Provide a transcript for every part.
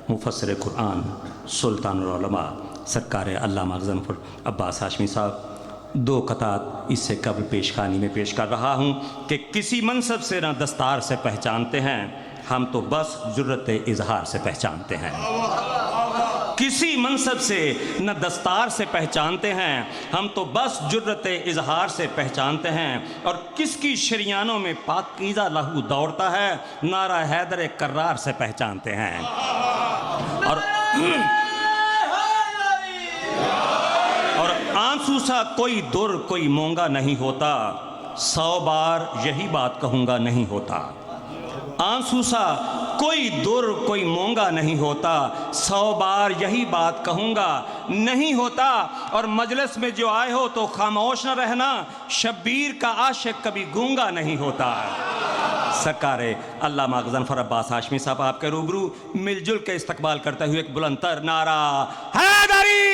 मुफस्सिर कुरान सुल्तानुल उलमा सरकार अल्लामा गज़नफ़र अब्बास हाशमी साहब दो कतात इससे कबल पेशखानी में पेश कर रहा हूँ कि किसी मनसब से न दस्तार से पहचानते हैं, हम तो बस जुर्रत इजहार से पहचानते हैं। किसी मनसब से न दस्तार से पहचानते हैं, हम तो बस जुर्रत इजहार से पहचानते हैं। और किसकी शरियानों में पाकीज़ा लहू दौड़ता है, नारा हैदर कर्रार से पहचानते हैं। और आंसू सा कोई दुर कोई मोंगा नहीं होता, 100 बार यही बात कहूँगा नहीं होता। आंसू सा कोई दुर कोई मोंगा नहीं होता, 100 बार यही बात कहूँगा नहीं होता। और मजलिस में जो आए हो तो खामोश न रहना, शब्बीर का आशिक कभी गूंगा नहीं होता। सरकार अल्लामा गज़नफ़र अब्बास हाशमी साहब आपके रूबरू मिलजुल के इस्तकबाल करते हुए एक बुलंदतर नारा हैदरी।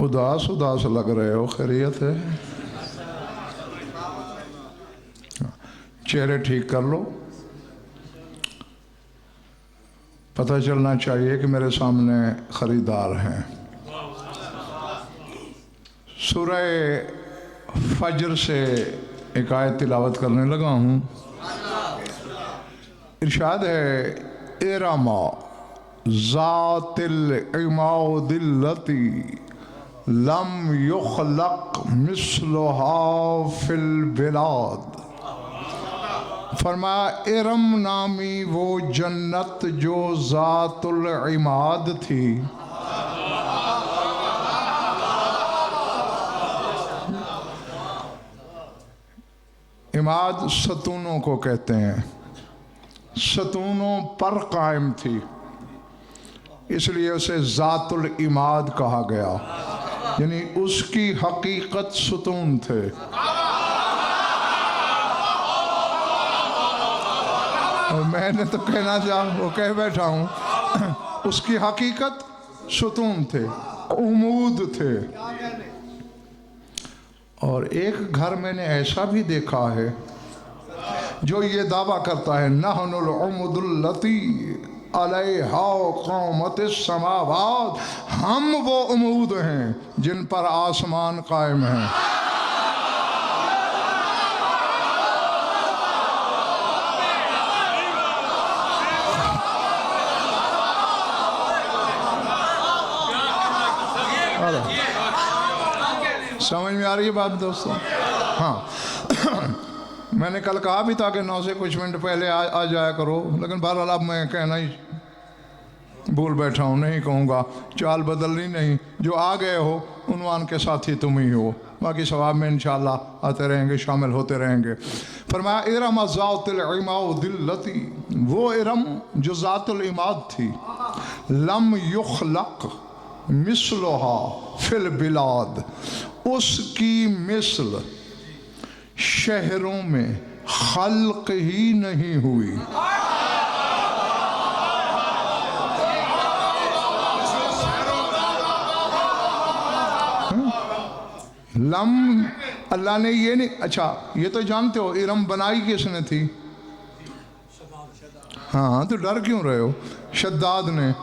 उदास उदास लग रहे हो, खैरियत है? चेहरे ठीक कर लो। पता चलना चाहिए कि मेरे सामने खरीदार हैं। सूरह फज्र से एक आयत तिलावत करने लगा हूँ। इरशाद है, इरमा ज़ातिल इमादिल्लती लम युखलक मिस्लुहा फिल बिलाद। फरमाया, इरम नामी वो जन्नत जो ज़ातुल इमाद थी, इमाद सतूनों को कहते हैं, सतूनों पर कायम थी, इसलिए उसे ज़ातुल इमाद कहा गया। यानी उसकी हकीकत सतून थे। और मैंने तो कहना चाहा, वो कह बैठा हूँ, उसकी हकीकत सतून थे, उमूद थे। और एक घर मैंने ऐसा भी देखा है जो ये दावा करता है, नहनुल उमूदुल्लती अलैहा क़ामतिस समावात, हम वो उमूद हैं जिन पर आसमान कायम हैं। समझ में आ रही है बात दोस्तों? हाँ मैंने कल कहा भी था कि 9 से कुछ मिनट पहले आ जाया करो, लेकिन बहरहाल अब मैं कहना ही भूल बैठा हूँ, नहीं कहूँगा। चाल बदलनी नहीं, जो आ गए हो उन्वान के साथी तुम ही हो, बाकी सवाब में इंशाअल्लाह आते रहेंगे, शामिल होते रहेंगे। फरमाया, इरम ज़ातिल इमादिल्लती, वो इरम जो ज़ातुल इमाद थी, लम युखलक मिस्लुहा फिल बिलाद, उसकी मिसल शहरों में खल्क ही नहीं हुई। लम अल्लाह ने ये नहीं, अच्छा ये तो जानते हो इरम बनाई किसने थी? हाँ तो डर क्यों रहे हो? शद्दाद ने।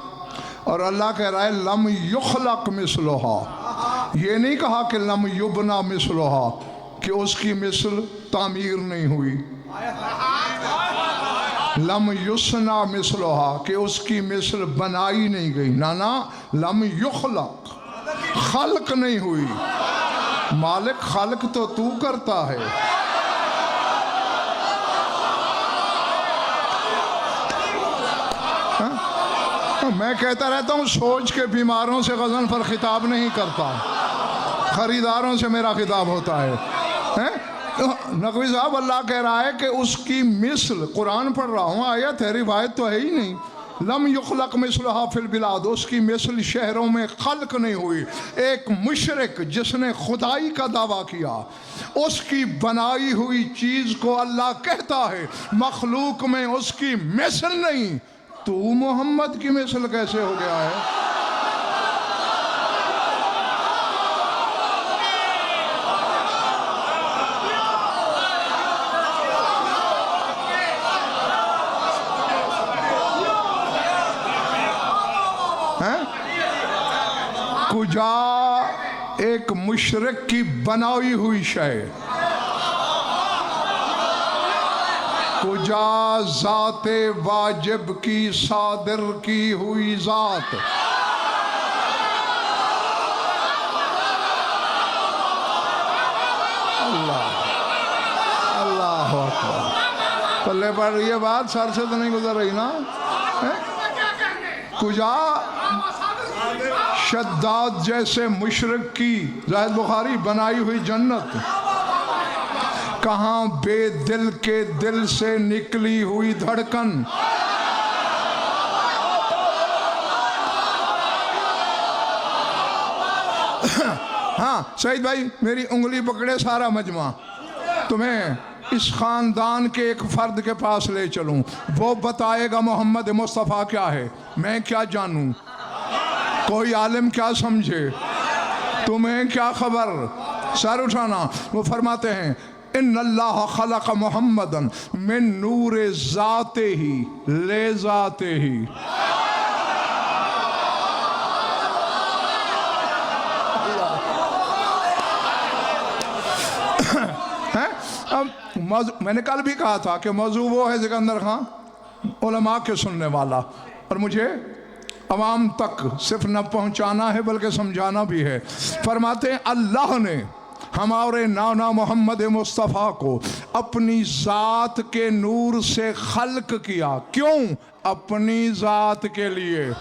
और अल्लाह कह रहा है लम युखलक मिसलुहा, ये नहीं कहा कि लम युबना मिसलुहा, कि उसकी मिसल तामीर नहीं हुई। लम युसना मिसलुहा, कि उसकी मिसल बनाई नहीं गई। ना ना, लम युखलक, खल्क नहीं हुई। मालिक खल्क तो तू करता है। मैं कहता रहता हूँ सोच के बीमारों से गज़न पर खिताब नहीं करता, खरीदारों से मेरा खिताब होता है, हैं? नकवी साहब अल्लाह कह रहा है कि उसकी मिसल, कुरान पढ़ रहा हूँ, आयत है, रिवायत तो है ही नहीं, लम युखलक मिसलहा फिल बिलाद, उसकी मिसल शहरों में खल्क नहीं हुई। एक मुशरिक जिसने खुदाई का दावा किया, उसकी बनाई हुई चीज़ को अल्लाह कहता है मखलूक में उसकी मिसल नहीं, तू मोहम्मद की मिसल कैसे हो गया है? कुजा एक मुशरिक की बनाई हुई शय, कुजा ज़ाते वाजिब की सादिर की हुई ज़ात। अल्लाह अल्लाह अकबर। पल्ले पर ये बात सर से तो नहीं गुजर रही ना? कुजा शद्दाद जैसे मुशरिक की, ज़ाहिद बुखारी, बनाई हुई जन्नत, कहाँ बेदिल के दिल से निकली हुई धड़कन। हाँ सईद भाई, मेरी उंगली पकड़े सारा मजमा, तुम्हें इस ख़ानदान के एक फ़र्द के पास ले चलूँ, वो बताएगा मोहम्मद मुस्तफ़ा क्या है, मैं क्या जानूँ, कोई आलिम क्या समझे, तुम्हें क्या खबर। सर उठाना। वो फरमाते हैं इन्नल्लाह खलक़ मुहम्मदन मिन नूरे ज़ाते ही ले ज़ाते ही। अब मैंने कल भी कहा था कि मौजू वो है सिकंदर खां उलमा के सुनने वाला, और मुझे अवाम तक सिर्फ न पहुंचाना है बल्कि समझाना भी है। फरमाते हैं अल्लाह ने हमारे नाना मोहम्मद मुस्तफ़ा को अपनी ज़ात के नूर से खल्क किया। क्यों? अपनी ज़ात के लिए।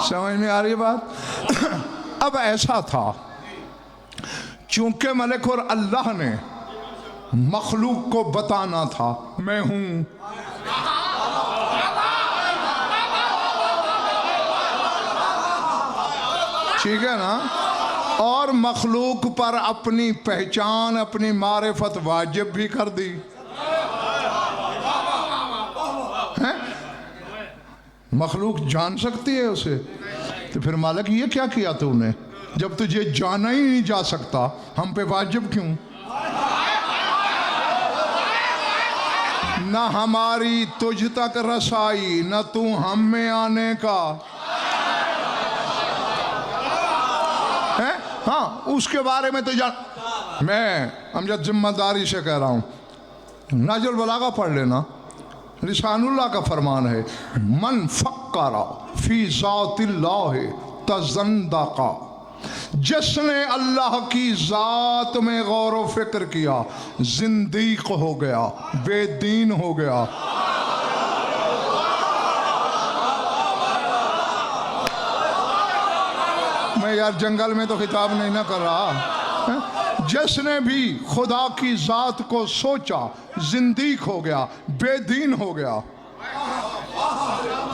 समझ में आ रही बात? अब ऐसा था, चूंकि मलिक और अल्लाह ने मखलूक को बताना था मैं हूं, ठीक है ना, और मखलूक पर अपनी पहचान, अपनी मारिफत वाजिब भी कर दी है? मखलूक जान सकती है उसे, तो फिर मालिक ये क्या किया तूने, जब तुझे जाना ही नहीं जा सकता, हम पे वाजिब क्यों? न हमारी तुझ तक रसाई, न तू हम में आने का है। हाँ, उसके बारे में तो जान, मैं अमजद जिम्मेदारी से कह रहा हूँ, नाजुल बलागा पढ़ लेना, लिसानुल्लाह का फरमान है, मन फक्करा फी ज़ातिल्लाह तज़ंदका, जिसने अल्लाह की ज़ात में गौर व फिक्र किया जिंदीक हो गया, बेदीन हो गया। मैं यार जंगल में तो खिताब नहीं ना कर रहा है? जिसने भी खुदा की ज़ात को सोचा जिंदीक हो गया, बेदीन हो गया,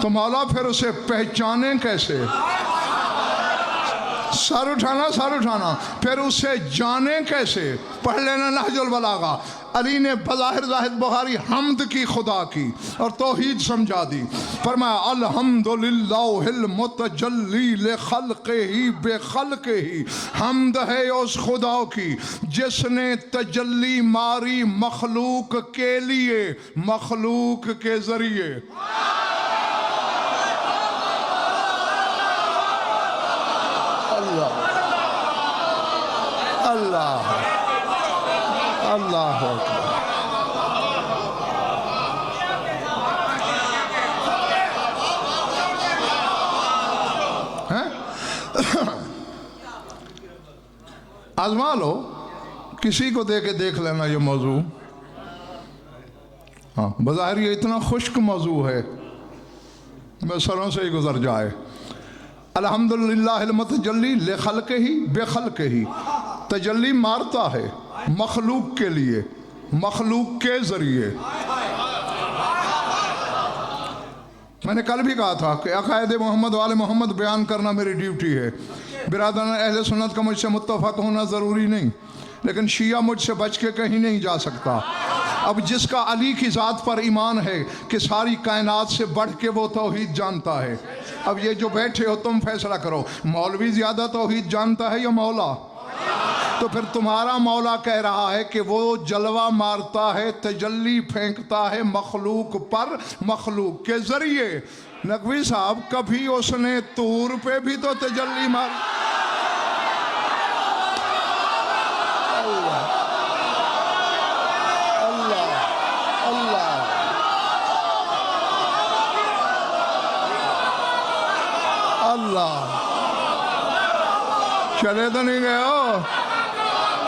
तो मौला फिर उसे पहचाने कैसे? सर उठाना, सर उठाना। फिर उसे जाने कैसे? पढ़ लेना नहजुल बलागा। अली ने बज़ाहिर ज़ाहिद बुखारी हमद की खुदा की और तौहीद समझा दी। फरमाया अल्हम्दुलिल्लाहिल मुतजल्ली ले खल्क़िही बेखल्क़िही, हमद है उस खुदा की जिसने तजल्ली मारी मखलूक के लिए, मखलूक के ज़रिए। अल्लाह अल्लाह अल्लाह आजमा लो, किसी को दे के देख लेना ये मौजू। हाँ, बज़ाहिर ये इतना खुश्क मौजू है, बस सरों से ही गुजर जाए। अल्हम्दुलिल्लाह मुतजल्ली ले खल्क़े ही बेखल्क़े ही, तजल्ली मारता है मखलूक के लिए, मखलूक के ज़रिए। मैंने कल भी कहा था कि अक़ायद मोहम्मद वाले मोहम्मद बयान करना मेरी ड्यूटी है। बिरादरान अहले सुन्नत का मुझसे मुत्तफ़क़ होना ज़रूरी नहीं, लेकिन शिया मुझसे बच के कहीं नहीं जा सकता। अब जिसका अली की ज़ात पर ईमान है कि सारी कायनात से बढ़ के वो तौहीद जानता है। अब ये जो बैठे हो तुम फैसला करो, मौलवी ज़्यादा तौहीद जानता है या मौला? तो फिर तुम्हारा मौला कह रहा है कि वो जलवा मारता है, तजल्ली फेंकता है मखलूक पर, मखलूक के ज़रिए। नकवी साहब, कभी उसने तूर पे भी तो तजल्ली मार। अल्लाह, चले तो नहीं गए हो?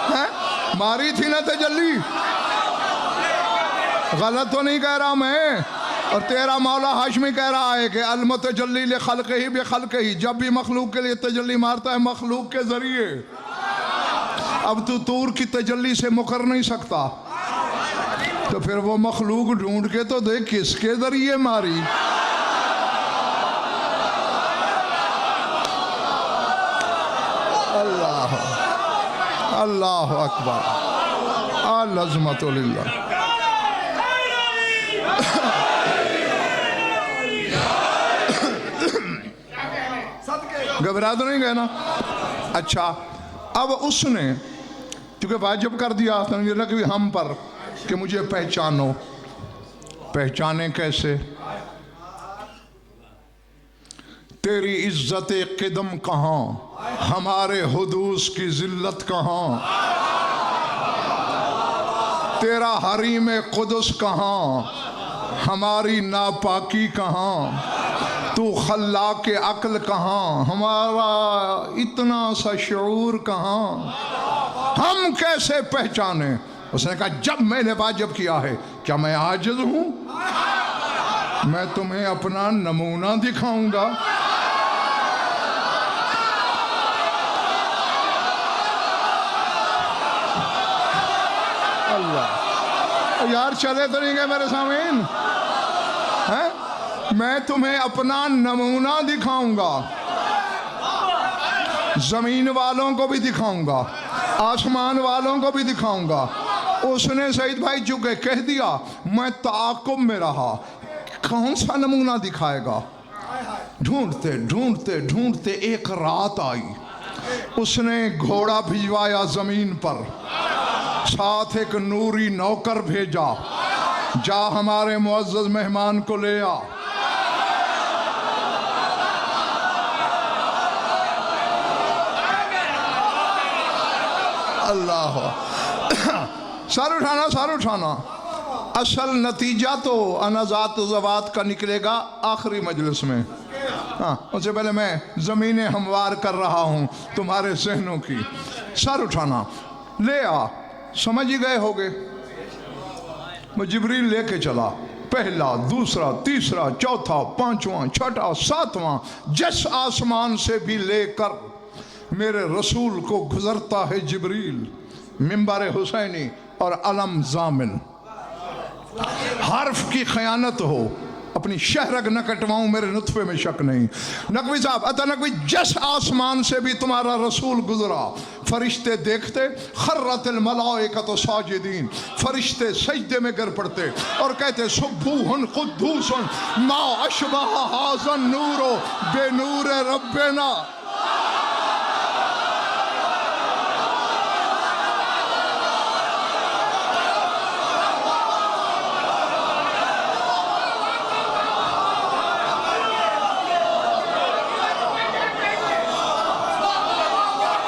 हैं? मारी थी ना तजल्ली, गलत तो नहीं कह रहा मैं। और तेरा मौला हाशमी कह रहा है कि अल मुतजल्ली ले खल्क़े ही बेखल्क़े ही, जब भी मखलूक के लिए तजल्ली मारता है मखलूक के ज़रिए। अब तू तूर की तजल्ली से मुकर नहीं सकता, तो फिर वो मखलूक ढूंढ के तो देख किसके ज़रिए मारी। अल्लाह अल्लाह अकबर, अज़मतुल्लाह। घबरा तो नहीं गए ना? अच्छा, अब उसने चूंकि वाजिब कर दिया तो ये लगा कि हम पर कि मुझे पहचानो। पहचाने कैसे? तेरी इज्जत क़िदम कहाँ, हमारे हुदूस की जिल्लत कहाँ, तेरा हरीम कुदस कहाँ, हमारी नापाकी कहाँ, तू खल्ला के अक्ल कहाँ, हमारा इतना सा शऊर कहाँ, हम कैसे पहचाने? उसने कहा जब मैंने वाजिब किया है, क्या मैं आजिज़ हूँ? मैं तुम्हें अपना नमूना दिखाऊंगा। अल्लाह, यार चले तो नहीं गए मेरे सामीन? हैं? मैं तुम्हें अपना नमूना दिखाऊंगा, जमीन वालों को भी दिखाऊंगा, आसमान वालों को भी दिखाऊंगा। उसने सईद भाई चुके कह दिया, मैं ताक़ुब में रहा, कौन सा नमूना दिखाएगा। ढूंढते ढूंढते ढूंढते एक रात आई, उसने घोड़ा भिजवाया जमीन पर, साथ एक नूरी नौकर भेजा, जा हमारे मुअज़्ज़ज़ मेहमान को ले आ। अल्लाह, सर उठाना, सर उठाना। असल नतीजा तो अनाज़ात ज़वात का निकलेगा आखिरी मजलिस में। हाँ, उससे पहले मैं ज़मीनें हमवार कर रहा हूँ तुम्हारे जहनों की। सर उठाना, ले आ। समझ ही गए होगे, मैं जिब्रील लेके चला, पहला, दूसरा, तीसरा, चौथा, पांचवा, छठा, सातवां, जिस आसमान से भी लेकर मेरे रसूल को गुजरता है जिब्रील, मिंबर हुसैनी और अलम जामिल। हर्फ की खयानत हो, अपनी शहरग न कटवाऊं, मेरे नुत्फे में शक नहीं। नकवी साहब, अतः नकवी, जिस आसमान से भी तुम्हारा रसूल गुजरा, फरिश्ते देखते, खर्रतिल मलाइकतु साजिदीन, फरिश्ते सजदे में गिर पड़ते और कहते सुब्बूहुन कुद्दूसन मा अशबह हाज़न नूरो बेनूर रब्बना।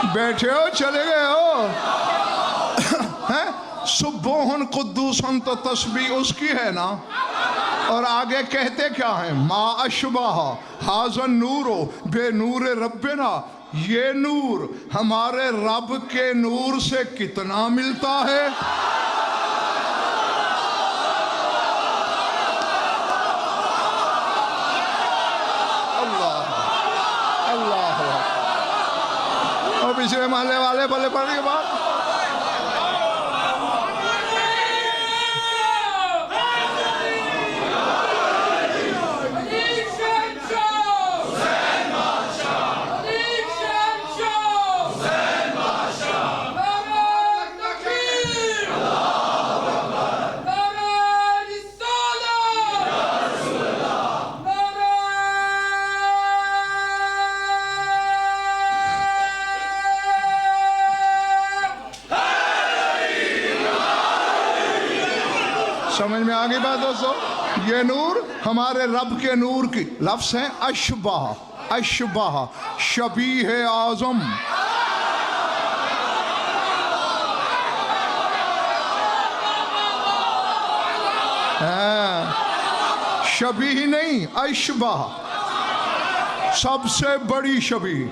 बैठे हो, चले गए हो? हैं? सुब्बोहन कुद्दूसन तो तस्बीह उसकी है ना। और आगे कहते क्या है? मा अशबह हाज़न नूरो बे नूर रब्बना, ये नूर हमारे रब के नूर से कितना मिलता है? अल्लाह अल्लाह। और पिछले महल्ले वाले बोले पड़ के बाद समझ में आ गई बात दोस्तों? ये नूर हमारे रब के नूर की लफ्ज़ है अशबाह। अशबाह शबीह आज़म। शबीह नहीं, अशबाह सबसे बड़ी शबीह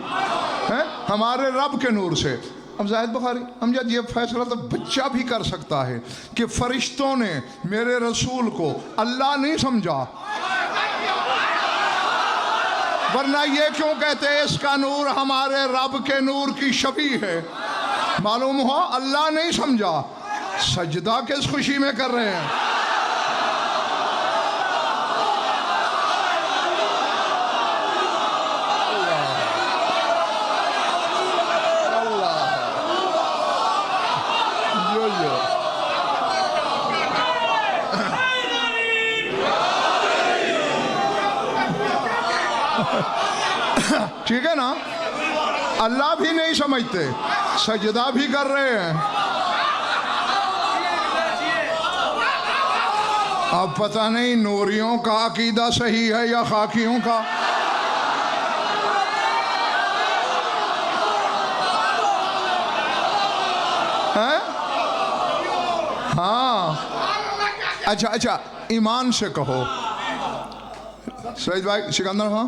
है हमारे रब के नूर से। अब जाहिद बुखारी अमजद ये फैसला तो बच्चा भी कर सकता है कि फरिश्तों ने मेरे रसूल को अल्लाह नहीं समझा, वरना ये क्यों कहते हैं इसका नूर हमारे रब के नूर की शबीह है? मालूम हो अल्लाह नहीं समझा, सजदा किस खुशी में कर रहे हैं? ठीक है ना? अल्लाह भी नहीं समझते, सजदा भी कर रहे हैं। अब पता नहीं नूरियों का अकीदा सही है या खाकियों का। है? हाँ अच्छा अच्छा, ईमान से कहो सईद भाई सिकंदर। हाँ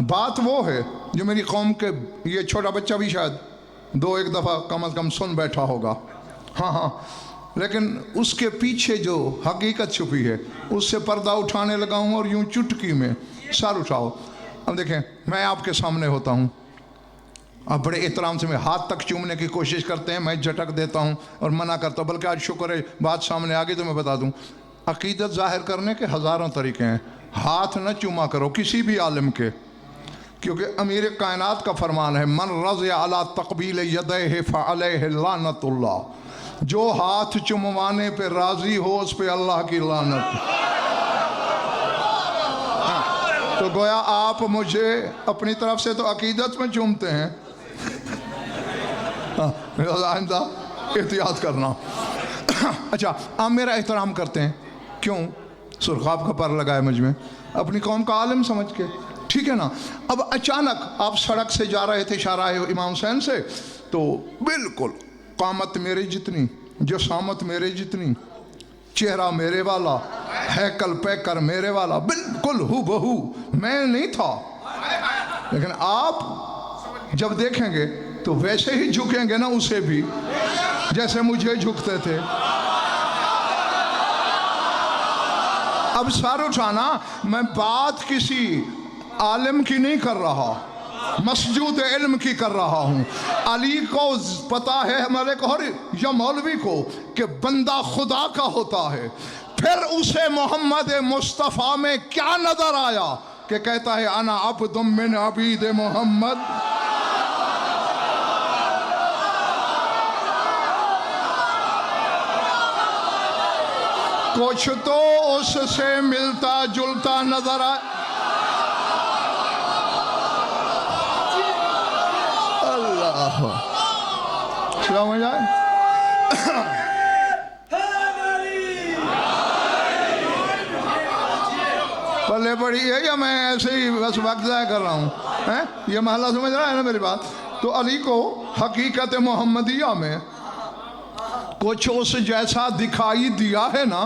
बात वो है जो मेरी कौम के ये छोटा बच्चा भी शायद दो एक दफ़ा कम अज़ कम सुन बैठा होगा। हाँ हाँ, लेकिन उसके पीछे जो हकीकत छुपी है उससे पर्दा उठाने लगा हूँ और यूं चुटकी में सर उठाओ। अब देखें, मैं आपके सामने होता हूँ, आप बड़े एहतराम से मेरे हाथ तक चूमने की कोशिश करते हैं, मैं झटक देता हूँ और मना करता हूँ। बल्कि आज शुक्र है बात सामने आ गई तो मैं बता दूँ, अकीदत ज़ाहिर करने के हज़ारों तरीके हैं। हाथ न चूमा करो किसी भी आलिम के, क्योंकि अमीर कायनात का फरमान है मन रज़िया अला तक़बील यदैहि फ़अलैहि लानतुल्लाह। जो हाथ चुमवाने पे राज़ी हो उस पे अल्लाह की लानत। हाँ, तो गोया आप मुझे अपनी तरफ से तो अकीदत में चूमते हैं। हाँ, आइंदा एहतियात करना। अच्छा, आप मेरा एहतराम करते हैं क्यों? सुरखाब का पर लगाए मुझ में, अपनी कौम का आलिम समझ के, ठीक है ना? अब अचानक आप सड़क से जा रहे थे शाहराह इमाम हुसैन से, तो बिल्कुल कामत मेरे जितनी, जसामत मेरे जितनी, चेहरा मेरे वाला, हैकल पैकर मेरे वाला, बिल्कुल हूबहू मैं नहीं था। लेकिन आप जब देखेंगे तो वैसे ही झुकेंगे ना उसे भी, जैसे मुझे झुकते थे। अब सर उठाना, मैं बात किसी आलिम की नहीं कर रहा, मसजूद इल्म की कर रहा हूँ। अली को पता है हमारे को और या मौलवी को कि बंदा खुदा का होता है। फिर उसे मोहम्मद मुस्तफ़ा में क्या नजर आया कि कहता है अना अब्दुम मिन अबीद मोहम्मद। कुछ तो उससे मिलता जुलता नजर आए। अल्लाह समझ आए? पल्ले पड़ी है या मैं ऐसे ही बस वक्त ज़ाया कर रहा हूँ? हैं, ये महला समझ रहा है ना मेरी बात? तो अली को हकीकत मोहम्मदिया में कुछ उस जैसा दिखाई दिया है ना,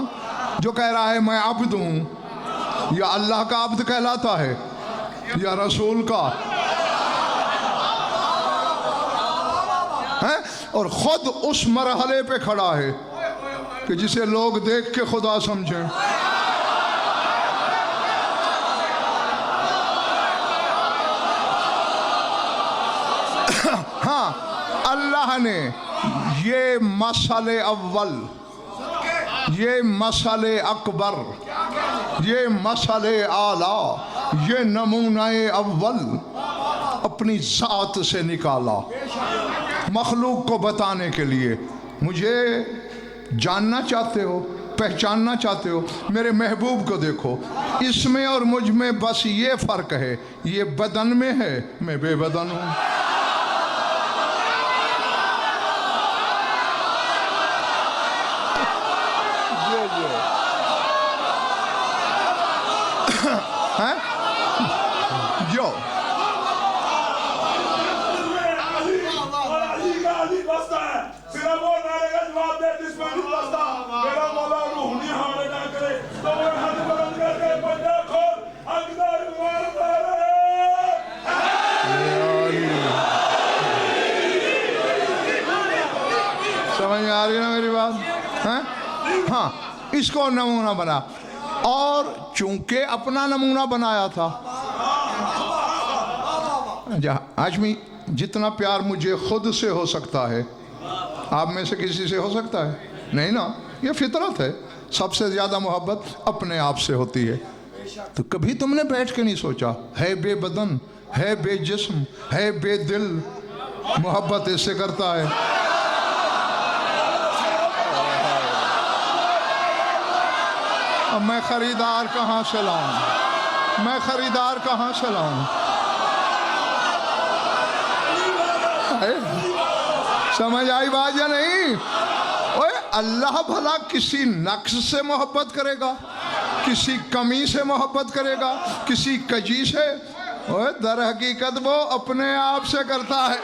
जो कह रहा है मैं अब्द हूँ, या अल्लाह का अब्द कहलाता है या रसूल का। और खुद उस मरहले पे खड़ा है कि जिसे लोग देख के खुदा समझें। हाँ, अल्लाह ने ये मसले अव्वल, ये मसले अकबर, ये मसले आला, ये नमूनाए अव्वल अपनी ज़ात से निकाला मखलूक को बताने के लिए। मुझे जानना चाहते हो, पहचानना चाहते हो, मेरे महबूब को देखो, इसमें और मुझ में बस ये फ़र्क है, ये बदन में है, मैं बेबदन हूँ। हैं? जो समझ आ रही है ना मेरी बात? हैं? हाँ, इसको नमूना बना, और चूंकि अपना नमूना बनाया था, आज में जितना प्यार मुझे खुद से हो सकता है, आप में से किसी से हो सकता है? नहीं ना, ये फितरत है। सबसे ज़्यादा मोहब्बत अपने आप से होती है। तो कभी तुमने बैठ के नहीं सोचा, है बेबदन, है बेजिस्म, है बेदिल, मोहब्बत इससे करता है। अब मैं खरीदार कहाँ से लाऊं? मैं खरीदार कहाँ से लाऊं? समझ आई बात या नहीं? ओए, अल्लाह भला किसी नक्श से मोहब्बत करेगा, किसी कमी से मोहब्बत करेगा, किसी कजी से? ओए, दर हकीकत वो अपने आप से करता है।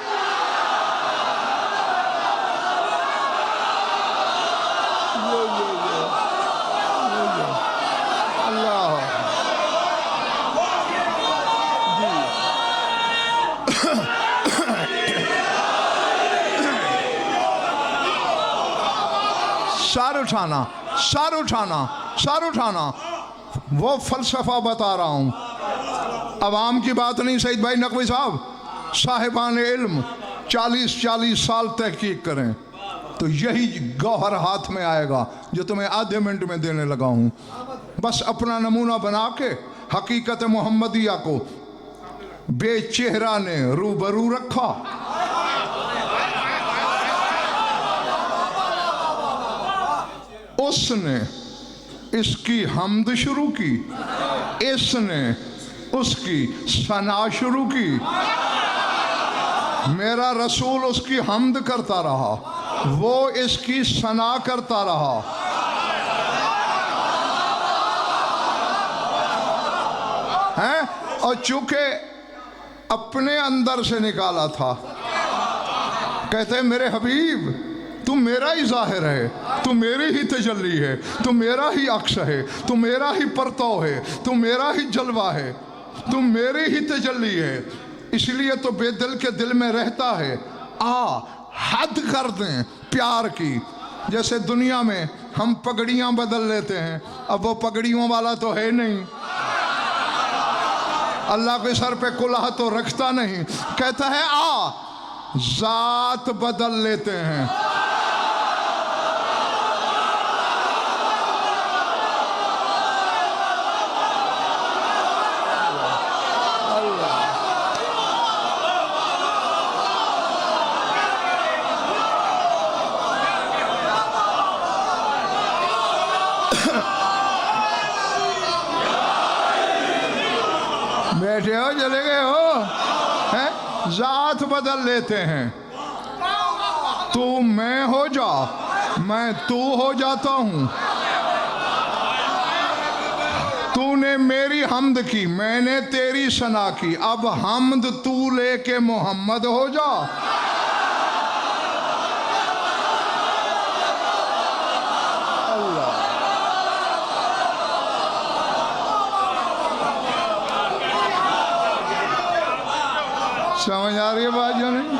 सर उठाना, सर उठाना, सर उठाना, वो फलसफा बता रहा हूँ। अवाम की बात नहीं सईद भाई नकवी साहब, साहिबान इल्म 40-40 साल तहकीक करें तो यही गौहर हाथ में आएगा जो तुम्हें आधे मिनट में देने लगा हूँ। बस अपना नमूना बना के हकीकत मोहम्मदिया को बेचेहरा ने रूबरू रखा। उसने इसकी हम्द शुरू की, इसने उसकी सना शुरू की। मेरा रसूल उसकी हम्द करता रहा, वो इसकी सना करता रहा। हैं? और चूंकि अपने अंदर से निकाला था, कहते हैं मेरे हबीब तू मेरा ही जाहिर है, तू मेरी ही तजल्ली है, तू मेरा ही अक्स है, तू मेरा ही परताव है, तू मेरा ही जलवा है, तू मेरी ही तजल्ली है, इसलिए तो बेदिल के दिल में रहता है। आ हद कर दें प्यार की। जैसे दुनिया में हम पगड़ियाँ बदल लेते हैं, अब वो पगड़ियों वाला तो है नहीं, अल्लाह के सर पे कुल्हा तो रखता नहीं। कहता है आ जात बदल लेते हैं। बैठे हो, चले गए हो, हैं? जात बदल लेते हैं। तू मैं हो जा, मैं तू हो जाता हूँ। तूने मेरी हम्द की, मैंने तेरी सना की, अब हम्द तू लेके मोहम्मद हो जा। समझ आ रही है बात या नहीं?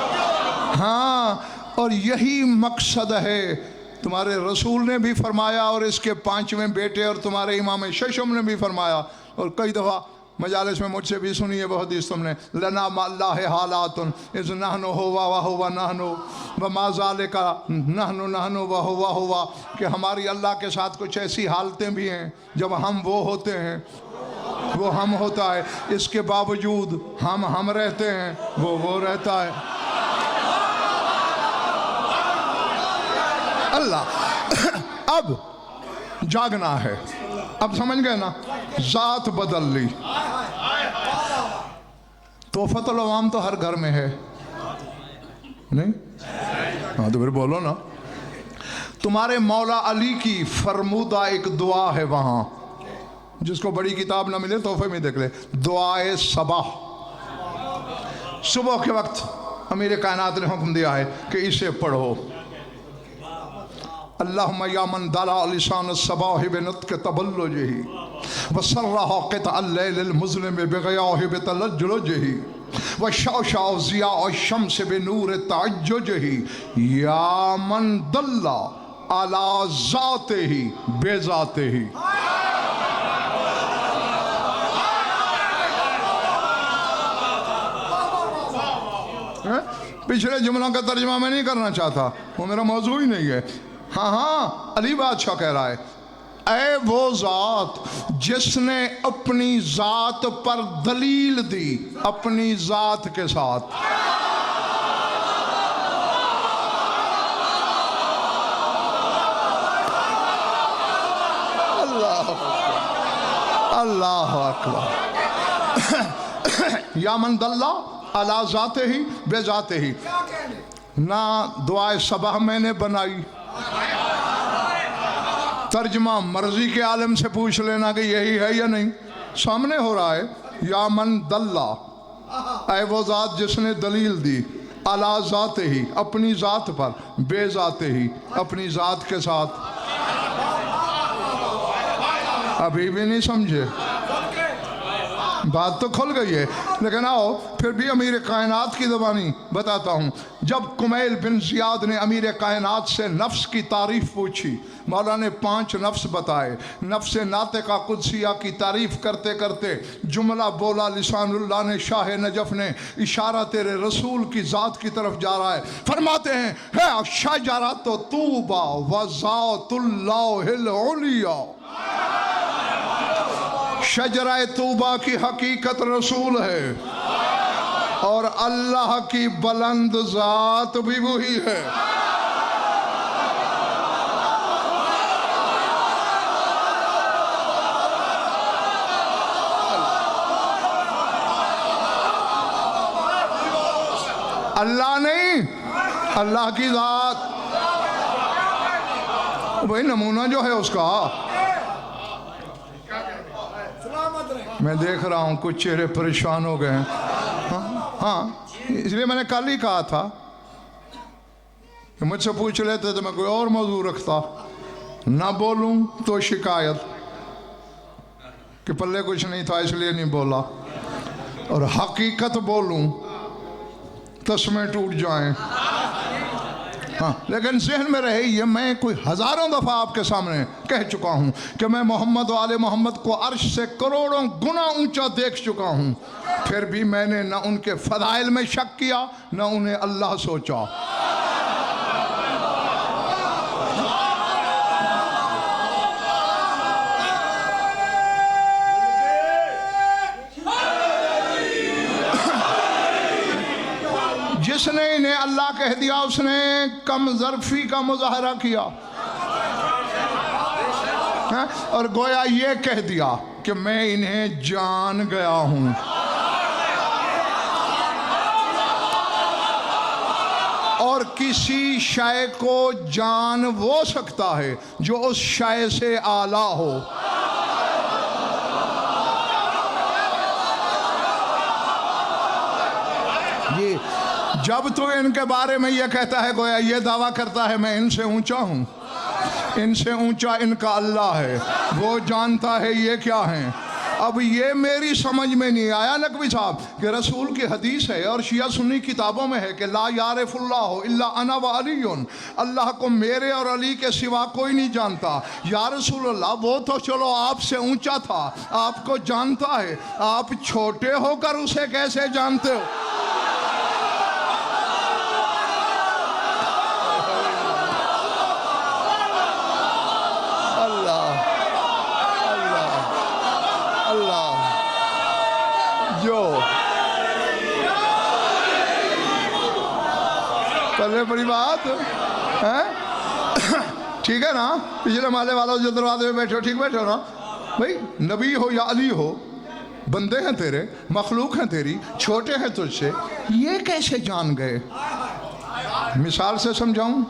हाँ, और यही मकसद है। तुम्हारे रसूल ने भी फरमाया और इसके 5वें बेटे और तुम्हारे इमाम शशम ने भी फरमाया, और कई दफ़ा मजालिस में मुझसे भी सुनी है बहुत हदीस तुमने, लना मल्लाह हालातुन इज़ नहनु हुवा व हुवा नहनु व मा ज़ालिका नहनु नहनु व हुवा हुवा, कि हमारी अल्लाह के साथ कुछ ऐसी हालतें भी हैं जब हम वो होते हैं, वो हम होता है, इसके बावजूद हम रहते हैं, वो रहता है। अल्लाह अब जागना है, अब समझ गए ना, जात बदल ली। तोहफतुल अवाम तो हर घर में है नहीं? हाँ तो फिर बोलो ना। तुम्हारे मौला अली की फरमूदा एक दुआ है वहां, जिसको बड़ी किताब ना मिले तोहफे में देख ले, दुआए सबाह। सुबह के वक्त अमीर कायनात ने हुक्म दिया है कि इसे पढ़ो। अल्लाहुम्मा या मन दला लिसान सबाह बिनत के तबल्लुजही वसर्रह क़िता अल-लैल मुज़लिम बिग़याह बितलज्जुलजही वशअशअ ज़िया शम्स बिनूर तअज्जुजही या मन दल्ला अला ज़ातिही बेज़ातिही। पिछले जुमलों का तर्जुमा मैं नहीं करना चाहता, वो मेरा मौजू ही नहीं है। हाँ, अली बादशाह कह रहा है, ऐ वो ज़ात जिसने अपनी ज़ात पर दलील दी अपनी ज़ात के साथ। अल्लाह अकबर। या मन दल्ला अला जाते ही बेजाते ही। ना दुआए सबह मैंने बनाई, तर्जमा मर्जी के आलम से पूछ लेना कि यही है या नहीं, सामने हो रहा है। या मन दल्ला, ऐ वो ज़ात जिसने दलील दी, अला ज़ाते ही अपनी ज़ात पर, बेजाते ही अपनी ज़ात के साथ। अभी भी नहीं समझे? बात तो खुल गई है, लेकिन आओ फिर भी अमीर कायनात की ज़बानी बताता हूँ। जब कुमैल बिन ज़ियाद ने अमीर कायनात से नफ्स की तारीफ़ पूछी, मौला ने 5 नफ्स बताए। नफ्स नातिका कुदसिया की तारीफ़ करते करते जुमला बोला लिसानुल्लाह ने, शाह नजफ़ ने, इशारा तेरे रसूल की ज़ात की तरफ जा रहा है। फरमाते हैं, है शजरत तूबा व ज़ातुल्लाहिल उलिया। शजरा तूबा की हकीकत रसूल है और अल्लाह की बुलंद ज़ात भी वही है। अल्लाह नहीं, अल्लाह की ज़ात। वही नमूना जो है उसका। मैं देख रहा हूँ कुछ चेहरे परेशान हो गए हैं। हाँ, इसलिए मैंने कल ही कहा था कि मुझसे पूछ लेते तो मैं कोई और मौजू रखता, ना बोलूं तो शिकायत कि पल्ले कुछ नहीं था इसलिए नहीं बोला, और हकीकत बोलूं तस्मे टूट जाएं। हाँ, लेकिन जहन में रहे ये, मैं कोई हज़ारों दफ़ा आपके सामने कह चुका हूँ कि मैं मोहम्मद वाले मोहम्मद को अर्श से करोड़ों गुना ऊंचा देख चुका हूँ, फिर भी मैंने न उनके फ़दाइल में शक किया न उन्हें अल्लाह सोचा। जिसने इन्हें अल्लाह कह दिया उसने कम ज़र्फ़ी का मुज़ाहरा किया है? और गोया ये कह दिया कि मैं इन्हें जान गया हूं। और किसी शय को जान वो सकता है जो उस शय से आला हो। ये जब तो इनके बारे में ये कहता है, गोया ये दावा करता है मैं इनसे ऊंचा हूं, इनसे ऊंचा इनका अल्लाह है, वो जानता है ये क्या हैं। अब ये मेरी समझ में नहीं आया नकवी साहब कि रसूल की हदीस है और शिया सुन्नी किताबों में है कि ला यारिफुल्लाह इल्ला अना व अलीयुन, अल्लाह को मेरे और अली के सिवा कोई नहीं जानता। या रसूलल्लाह वो तो चलो आपसे ऊंचा था, आपको जानता है, आप छोटे होकर उसे कैसे जानते हो? पहले बड़ी बात है, ठीक है ना? पिछले माले वालों जो दरवाजे में बैठे हो, ठीक बैठे हो ना भाई? नबी हो या अली हो, बंदे हैं तेरे, मखलूक हैं तेरी, छोटे हैं तुझसे, ये कैसे जान गए? मिसाल से समझाऊं?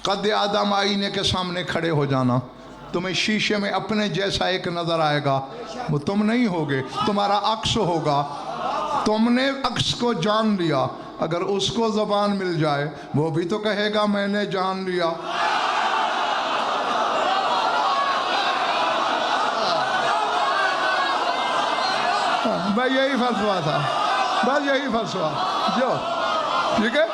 कद आदम आईने के सामने खड़े हो जाना, तुम्हें शीशे में अपने जैसा एक नजर आएगा, वो तुम नहीं होगे, तुम्हारा अक्स होगा। तुमने अक्स को जान लिया, अगर उसको ज़बान मिल जाए वो भी तो कहेगा मैंने जान लिया। भाई यही फलसफा था, बस यही फलसफा जो, ठीक है।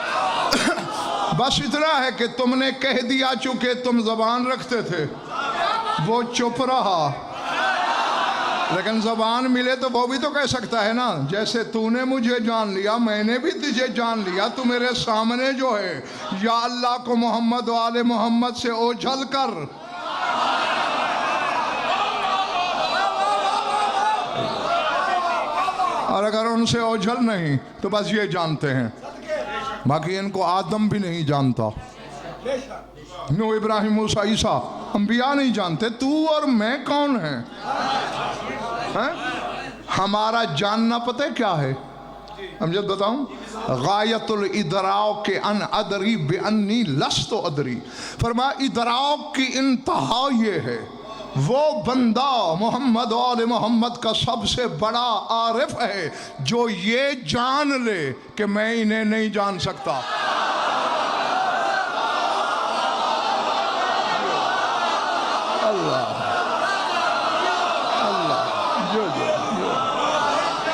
बस इतना है कि तुमने कह दिया, चूंकि तुम ज़बान रखते थे, वो चुप रहा, लेकिन ज़बान मिले तो वो भी तो कह सकता है ना, जैसे तूने मुझे जान लिया मैंने भी तुझे जान लिया, तू मेरे सामने जो है, या अल्लाह को मोहम्मद वाले मोहम्मद से ओझल कर। और अगर उनसे ओझल नहीं तो बस ये जानते हैं, बाकी इनको आदम भी नहीं जानता, नो इब्राहिम मूसा ईसा अंबिया नहीं जानते, तू और मैं कौन है? हमारा जानना पता है क्या है? हम जब बताऊं, गायतुल इदराक के अन अदरी बेअन्नी लस्तो अदरी, फरमा इदराक की इंतहा ये है, वो बंदा मोहम्मद वाले मोहम्मद का सबसे बड़ा आरिफ है जो ये जान ले कि मैं इन्हें नहीं जान सकता। अल्लाह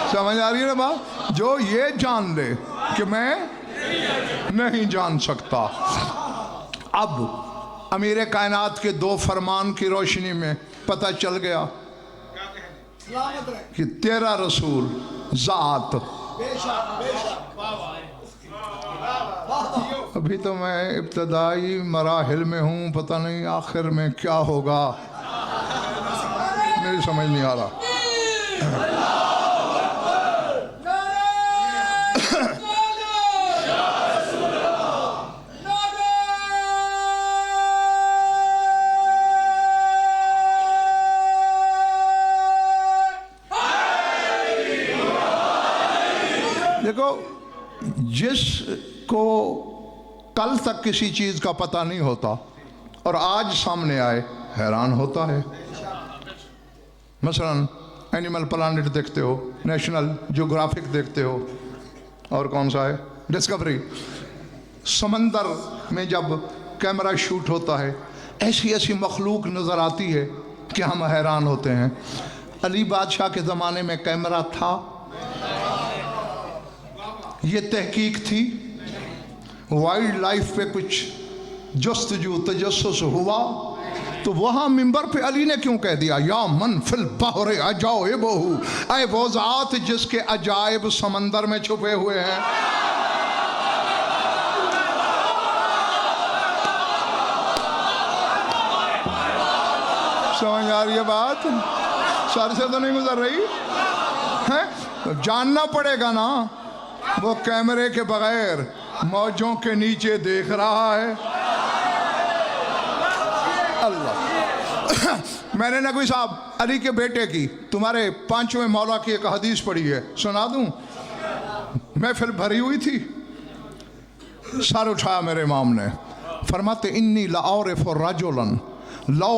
समझ आ रही है ना बात? जो ये जान ले कि मैं नहीं जान सकता। अब अमीर कायनात के दो फरमान की रोशनी में पता चल गया कि तेरा रसूल जात, अभी तो मैं इब्तदाई मराहिल में हूँ, पता नहीं आखिर में क्या होगा, मेरी समझ नहीं आ रहा। देखो, जिसको कल तक किसी चीज़ का पता नहीं होता और आज सामने आए हैरान होता है। मसलन एनिमल प्लानेट देखते हो, नेशनल ज्योग्राफिक देखते हो, और कौन सा है डिस्कवरी, समंदर में जब कैमरा शूट होता है ऐसी ऐसी मखलूक नज़र आती है कि हम हैरान होते हैं। अली बादशाह के ज़माने में कैमरा था, ये तहकीक थी, वाइल्ड लाइफ पे कुछ जस्तजू तजस्सुस हुआ, तो वहाँ मिंबर पे अली ने क्यों कह दिया या मन फिल बहरे अजाइबहू, ऐ वो ज़ात जिसके अजायब समंदर में छुपे हुए हैं। समझ आ रही है बात? सर से तो नहीं गुजर रही है? तो जानना पड़ेगा ना, वो कैमरे के बगैर मौजों के नीचे देख रहा है। अल्लाह मैंने नकवी साहब अली के बेटे की, तुम्हारे पांचवें मौला की एक हदीस पढ़ी है, सुना दूं? महफिल भरी हुई थी, सर उठाया मेरे इमाम ने, फरमाते इन्नी लारिफ रजुलन लो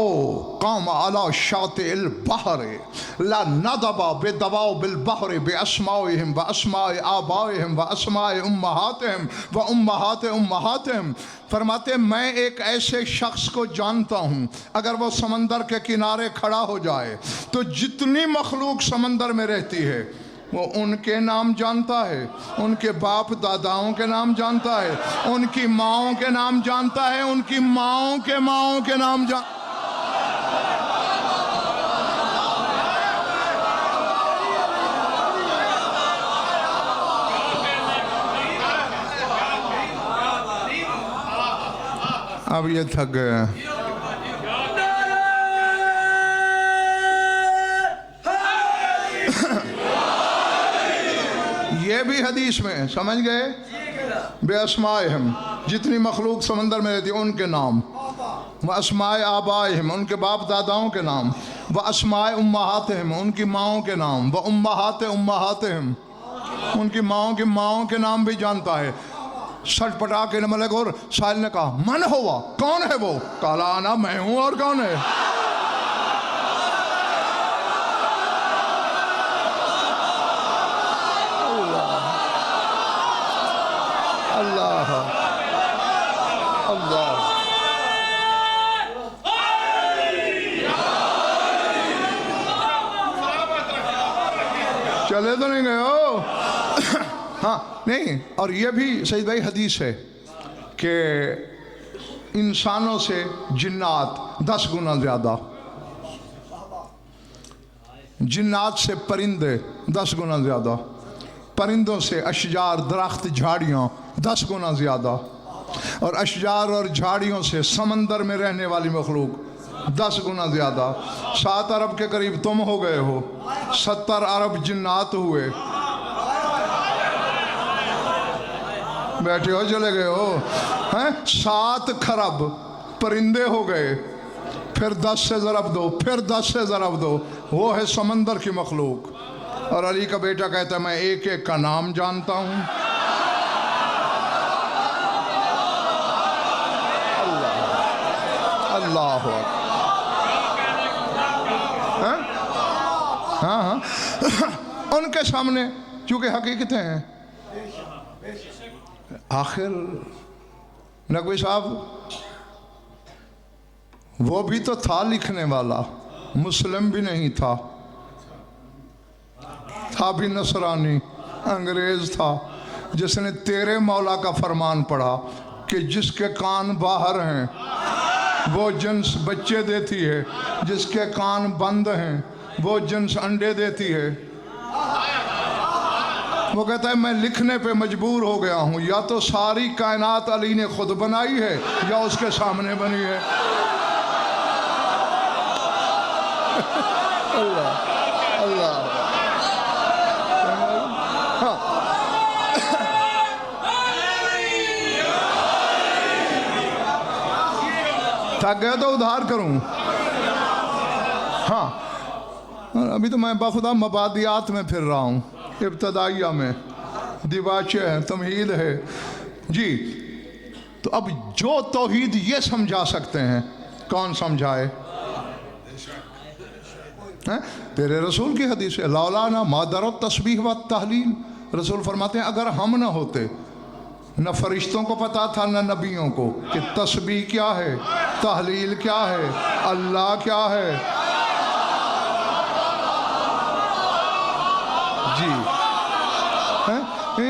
काम अला शातिल बहरे ला नदबा बेदवाओ बिल बहरे बे अस्माइहिम व अस्माए आबाइहिम व अस्माए उम्महातिहिम व उम्महाते उम्महातिहिम। फरमाते मैं एक ऐसे शख्स को जानता हूँ, अगर वो समंदर के किनारे खड़ा हो जाए तो जितनी मखलूक समंदर में रहती है वो उनके नाम जानता है, उनके बाप दादाओं के नाम जानता है, उनकी माँओं के नाम जानता है, उनकी माँओं के नाम अब ये थक गए हैं। ये भी हदीस में समझ गए। बेअस्माइहिम जितनी मखलूक समंदर में रहती है उनके नाम, व अस्माए आबाइहिम उनके बाप दादाओं के नाम, व अस्माए उम्महातिहिम उनकी माँओं के नाम, व उम्महाते उम्महातिहिम उनकी माँओं के नाम भी जानता है। सच पटा के मलिक और साहिल ने कहा मन हुआ, कौन है वो? काला आना मैं हूँ, और कौन है? अल्लाह अल्लाह। चले तो नहीं गए हो? हाँ नहीं। और ये भी सईद भाई हदीस है कि इंसानों से जिन्नात 10 गुना ज़्यादा, जिन्नात से परिंदे 10 गुना ज़्यादा, परिंदों से अशजार दरख्त झाड़ियाँ 10 गुना ज़्यादा, और अशजार और झाड़ियों से समंदर में रहने वाली मखलूक 10 गुना ज़्यादा। 7 अरब के करीब तुम हो गए हो, 70 अरब जिन्नात हुए, बैठे हो चले गए हो हैं। 7 खरब परिंदे हो गए, फिर 10 से ज़रब दो, फिर 10 से ज़रब दो, वो है समंदर की मखलूक। और अली का बेटा कहता है मैं एक एक का नाम जानता हूँ। अल्लाह हाँ हाँ उनके सामने चूँकि हकीकतें हैं। आखिर नकवी साहब वो भी तो था लिखने वाला, मुस्लिम भी नहीं था भी नसरानी, अंग्रेज था, जिसने तेरे मौला का फरमान पढ़ा कि जिसके कान बाहर हैं वो जिन्स बच्चे देती है, जिसके कान बंद हैं वो जिन्स अंडे देती है। वो कहता है मैं लिखने पे मजबूर हो गया हूँ, या तो सारी कायनात अली ने खुद बनाई है या उसके सामने बनी है। अल्लाह अल्लाह। हाँ थक गया तो उधार करूँ। हाँ अभी तो मैं बाखुदा मबादियात में फिर रहा हूँ, इब्तदाइया में दिवाचे है, तमहीद है जी। तो अब जो तौहीद ये समझा सकते हैं, कौन समझाए? तेरे रसूल की हदीस है लौलाना मादर तस्बीह व तहलील। रसूल फरमाते हैं अगर हम न होते, न फरिश्तों को पता था न नबियों को कि तस्बीह क्या है, तहलील क्या है, अल्लाह क्या है जी।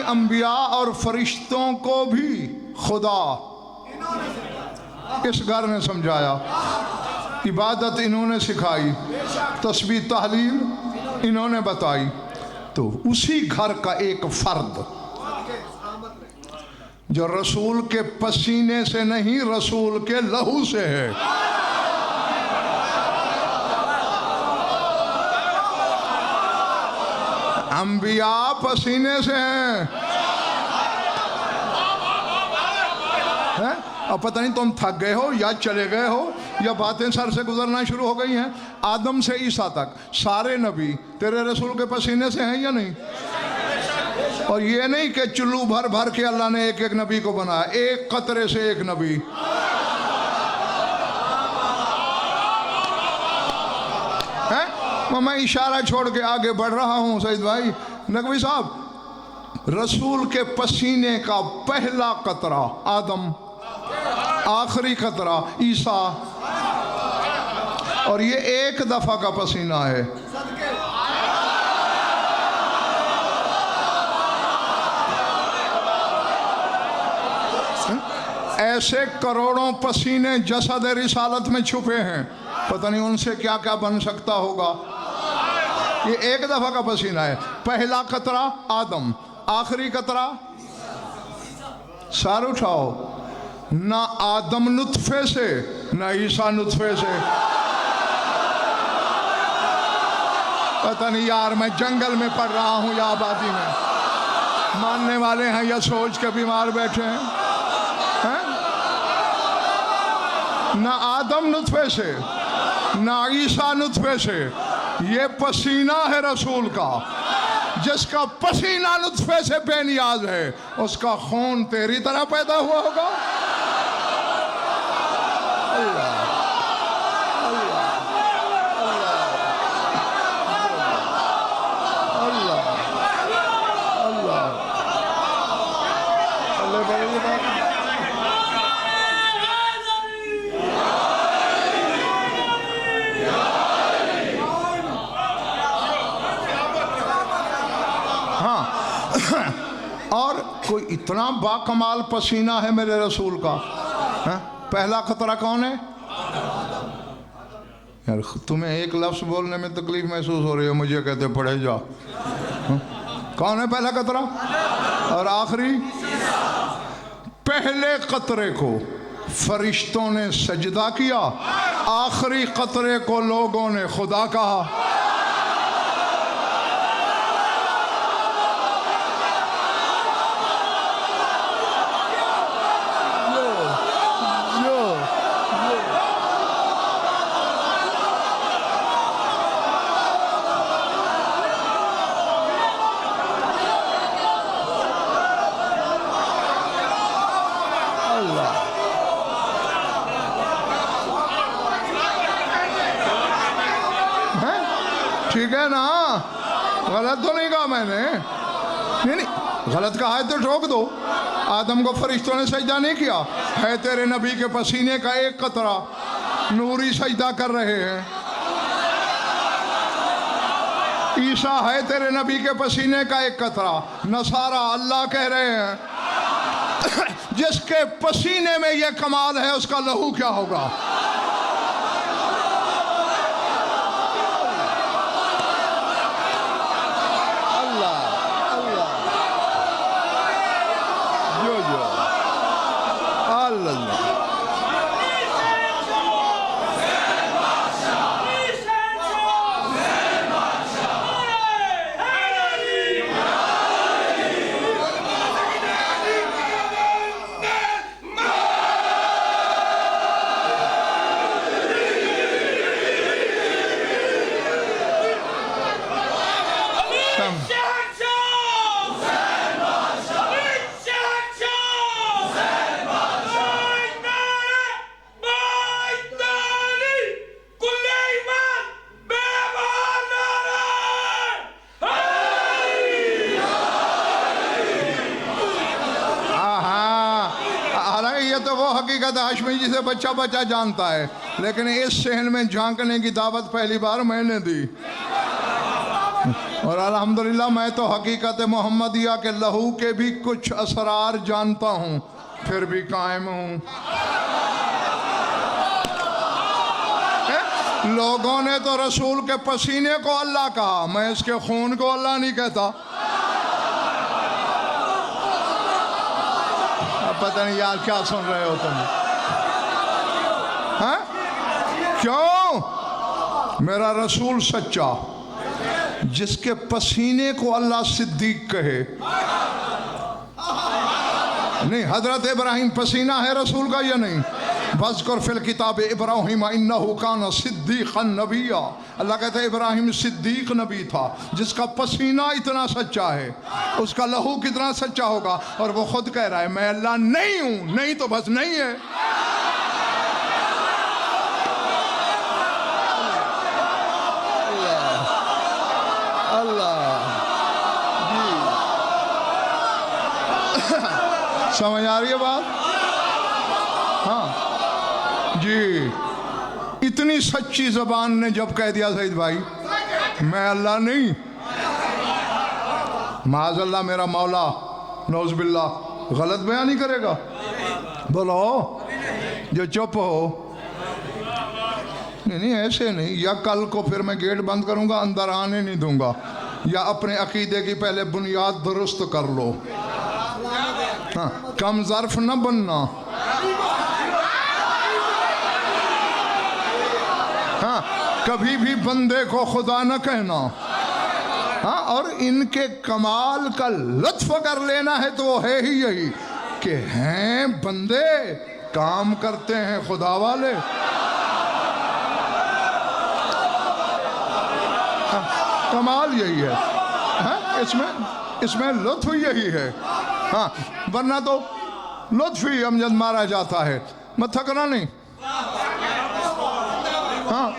अंबिया और फरिश्तों को भी खुदा इस घर ने समझाया, इबादत इन्होंने सिखाई, तस्बीह तहलील इन्होंने बताई। तो उसी घर का एक फर्द जो रसूल के पसीने से नहीं, रसूल के लहू से है, अंबिया पसीने से हैं। अब पता नहीं तुम थक गए हो या चले गए हो या बातें सर से गुजरना शुरू हो गई हैं। आदम से ईसा तक सारे नबी तेरे रसूल के पसीने से हैं या नहीं? और ये नहीं कि चुल्लू भर भर के अल्लाह ने एक एक नबी को बनाया, एक कतरे से एक नबी। मैं इशारा छोड़ के आगे बढ़ रहा हूँ सईद भाई। नकवी साहब, रसूल के पसीने का पहला कतरा आदम, आखिरी कतरा ईसा, और ये एक दफा का पसीना है। ऐसे करोड़ों पसीने जसद रिसालत में छुपे हैं, पता नहीं उनसे क्या क्या बन सकता होगा। ये एक दफा का पसीना है। पहला कतरा आदम, आखिरी कतरा, सार उठाओ, ना आदम नुत्फे से ना ईसा नुत्फे से। पता नहीं यार, मैं जंगल में पड़ रहा हूं या आबादी में। मानने वाले हैं या सोच के बीमार बैठे हैं, हैं? ना आदम नुत्फे से ना ईसा नुत्फे से, ये पसीना है रसूल का। जिसका पसीना नुत्फे से बेनियाज है, उसका खून तेरी तरह पैदा हुआ होगा। अल्लाह अल्लाह अल्लाह अल्लाह अल्लाह। और कोई इतना बाकमाल पसीना है मेरे रसूल का, है? पहला खतरा कौन है यार? तुम्हें एक लफ्ज़ बोलने में तकलीफ महसूस हो रही है, मुझे कहते पढ़े जा। कौन है पहला कतरा और आखिरी? पहले कतरे को फरिश्तों ने सजदा किया, आखिरी कतरे को लोगों ने खुदा कहा। ठीक है ना? गलत तो नहीं कहा मैंने। नहीं, गलत कहा है तो ठोक दो। आदम को फरिश्तों ने सजदा नहीं किया, है तेरे नबी के पसीने का एक कतरा, नूरी सजदा कर रहे हैं। ईसा है तेरे नबी के पसीने का एक कतरा, नसारा अल्लाह कह रहे हैं। जिसके पसीने में ये कमाल है, उसका लहू क्या होगा? हकीकत हाशमी जी से बच्चा बच्चा जानता है, लेकिन इस सहन में झांकने की दावत पहली बार मैंने दी। और अल्हम्दुलिल्लाह मैं तो हकीकत मोहम्मदिया के लहू के भी कुछ असरार जानता हूँ, फिर भी कायम हूँ। लोगों ने तो रसूल के पसीने को अल्लाह कहा, मैं इसके खून को अल्लाह नहीं कहता। पता नहीं यार क्या सुन रहे हो तुम, हैं? क्यों? मेरा रसूल सच्चा, जिसके पसीने को अल्लाह सिद्दीक कहे। नहीं, हजरत इब्राहिम पसीना है रसूल का या नहीं? वज़्कुर फिल किताब इब्राहिम इन्नहु कान सिद्दीक़न नबिय्या। अल्लाह कहते हैं इब्राहिम सिद्दीक नबी था। जिसका पसीना इतना सच्चा है, उसका लहू कितना सच्चा होगा। और वो खुद कह रहा है मैं अल्लाह नहीं हूं। नहीं तो बस नहीं है। समझ आ रही है बात? हाँ जी, इतनी सच्ची जबान ने जब कह दिया सईद भाई मैं अल्लाह नहीं, माज़अल्लाह मेरा मौला नौज़बिल्ला गलत बयान नहीं करेगा। बोलो जो चुप हो। नहीं नहीं ऐसे नहीं, या कल को फिर मैं गेट बंद करूंगा, अंदर आने नहीं दूंगा, या अपने अकीदे की पहले बुनियाद दुरुस्त कर लो। हाँ, कम ज़र्फ न बनना। हाँ, कभी भी बंदे को खुदा न कहना। हाँ, और इनके कमाल का लुत्फ कर लेना है तो वो है ही यही कि हैं बंदे, काम करते हैं खुदा वाले। हाँ, कमाल यही है। हाँ, इसमें लुत्फ यही है। हाँ, वरना तो लुत्फ ही अमजद मारा जाता है, मत थकना नहीं। हाँ,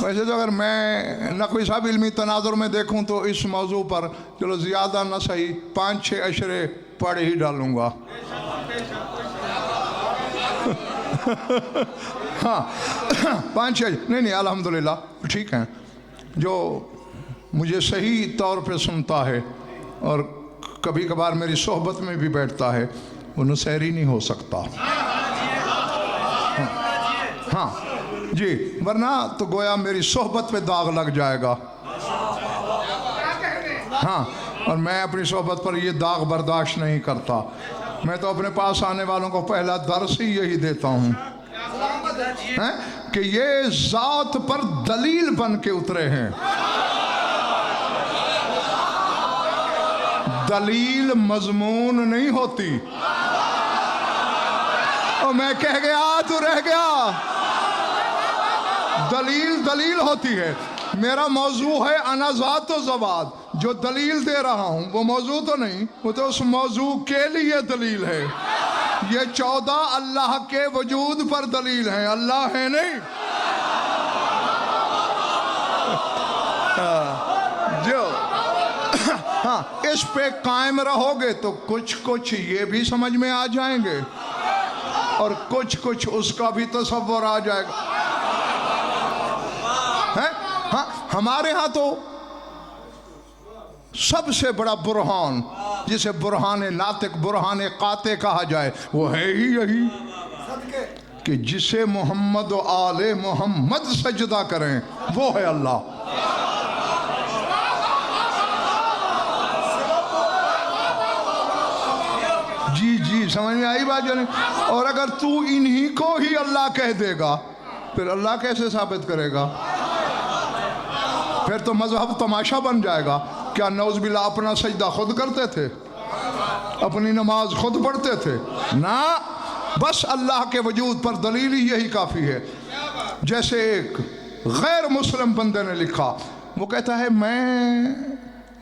वैसे तो अगर मैं नक़वी साहब इल्मी तनाजुर में देखूं तो इस मौजू पर चलो ज़्यादा न सही 5-6 अशरे पढ़ ही डालूंगा। हाँ 5-6 नहीं अल्हम्दुलिल्लाह ठीक हैं। जो मुझे सही तौर पे सुनता है और कभी कभार मेरी सोहबत में भी बैठता है वो नुसैरी नहीं हो सकता। हाँ जी, वरना तो गोया मेरी सोहबत पे दाग लग जाएगा। हाँ, और मैं अपनी सोहबत पर ये दाग बर्दाश्त नहीं करता। मैं तो अपने पास आने वालों को पहला दर्स ही यही देता हूँ कि ये ज़ात पर दलील बन के उतरे हैं। दलील मजमून नहीं होती। और मैं कह गया तू रह गया, दलील दलील होती है। मेरा मौजू है अनाज़ात व ज़वाद, जो दलील दे रहा हूँ वो मौजू तो नहीं, वो तो उस मौजू के लिए दलील है। ये 14 अल्लाह के वजूद पर दलील है, अल्लाह है नहीं। जो हाँ इस पे कायम रहोगे तो कुछ कुछ ये भी समझ में आ जाएंगे और कुछ कुछ उसका भी तसव्वुर आ जाएगा। है? हाँ, हमारे यहाँ तो सबसे बड़ा बुरहान, जिसे बुरहान नातिक बुरहान काते कहा जाए, वो है ही यही कि जिसे मोहम्मद व आले मोहम्मद सजदा करें वो है अल्लाह। जी जी, समझ में आई बात जाने। और अगर तू इन्हीं को ही अल्लाह कह देगा फिर अल्लाह कैसे साबित करेगा? फिर तो मजहब तमाशा बन जाएगा। क्या नौज़बिल्ला अपना सजदा खुद करते थे, अपनी नमाज खुद पढ़ते थे? ना, बस अल्लाह के वजूद पर दलील ही यही काफ़ी है। जैसे एक गैर मुस्लिम बंदे ने लिखा, वो कहता है मैं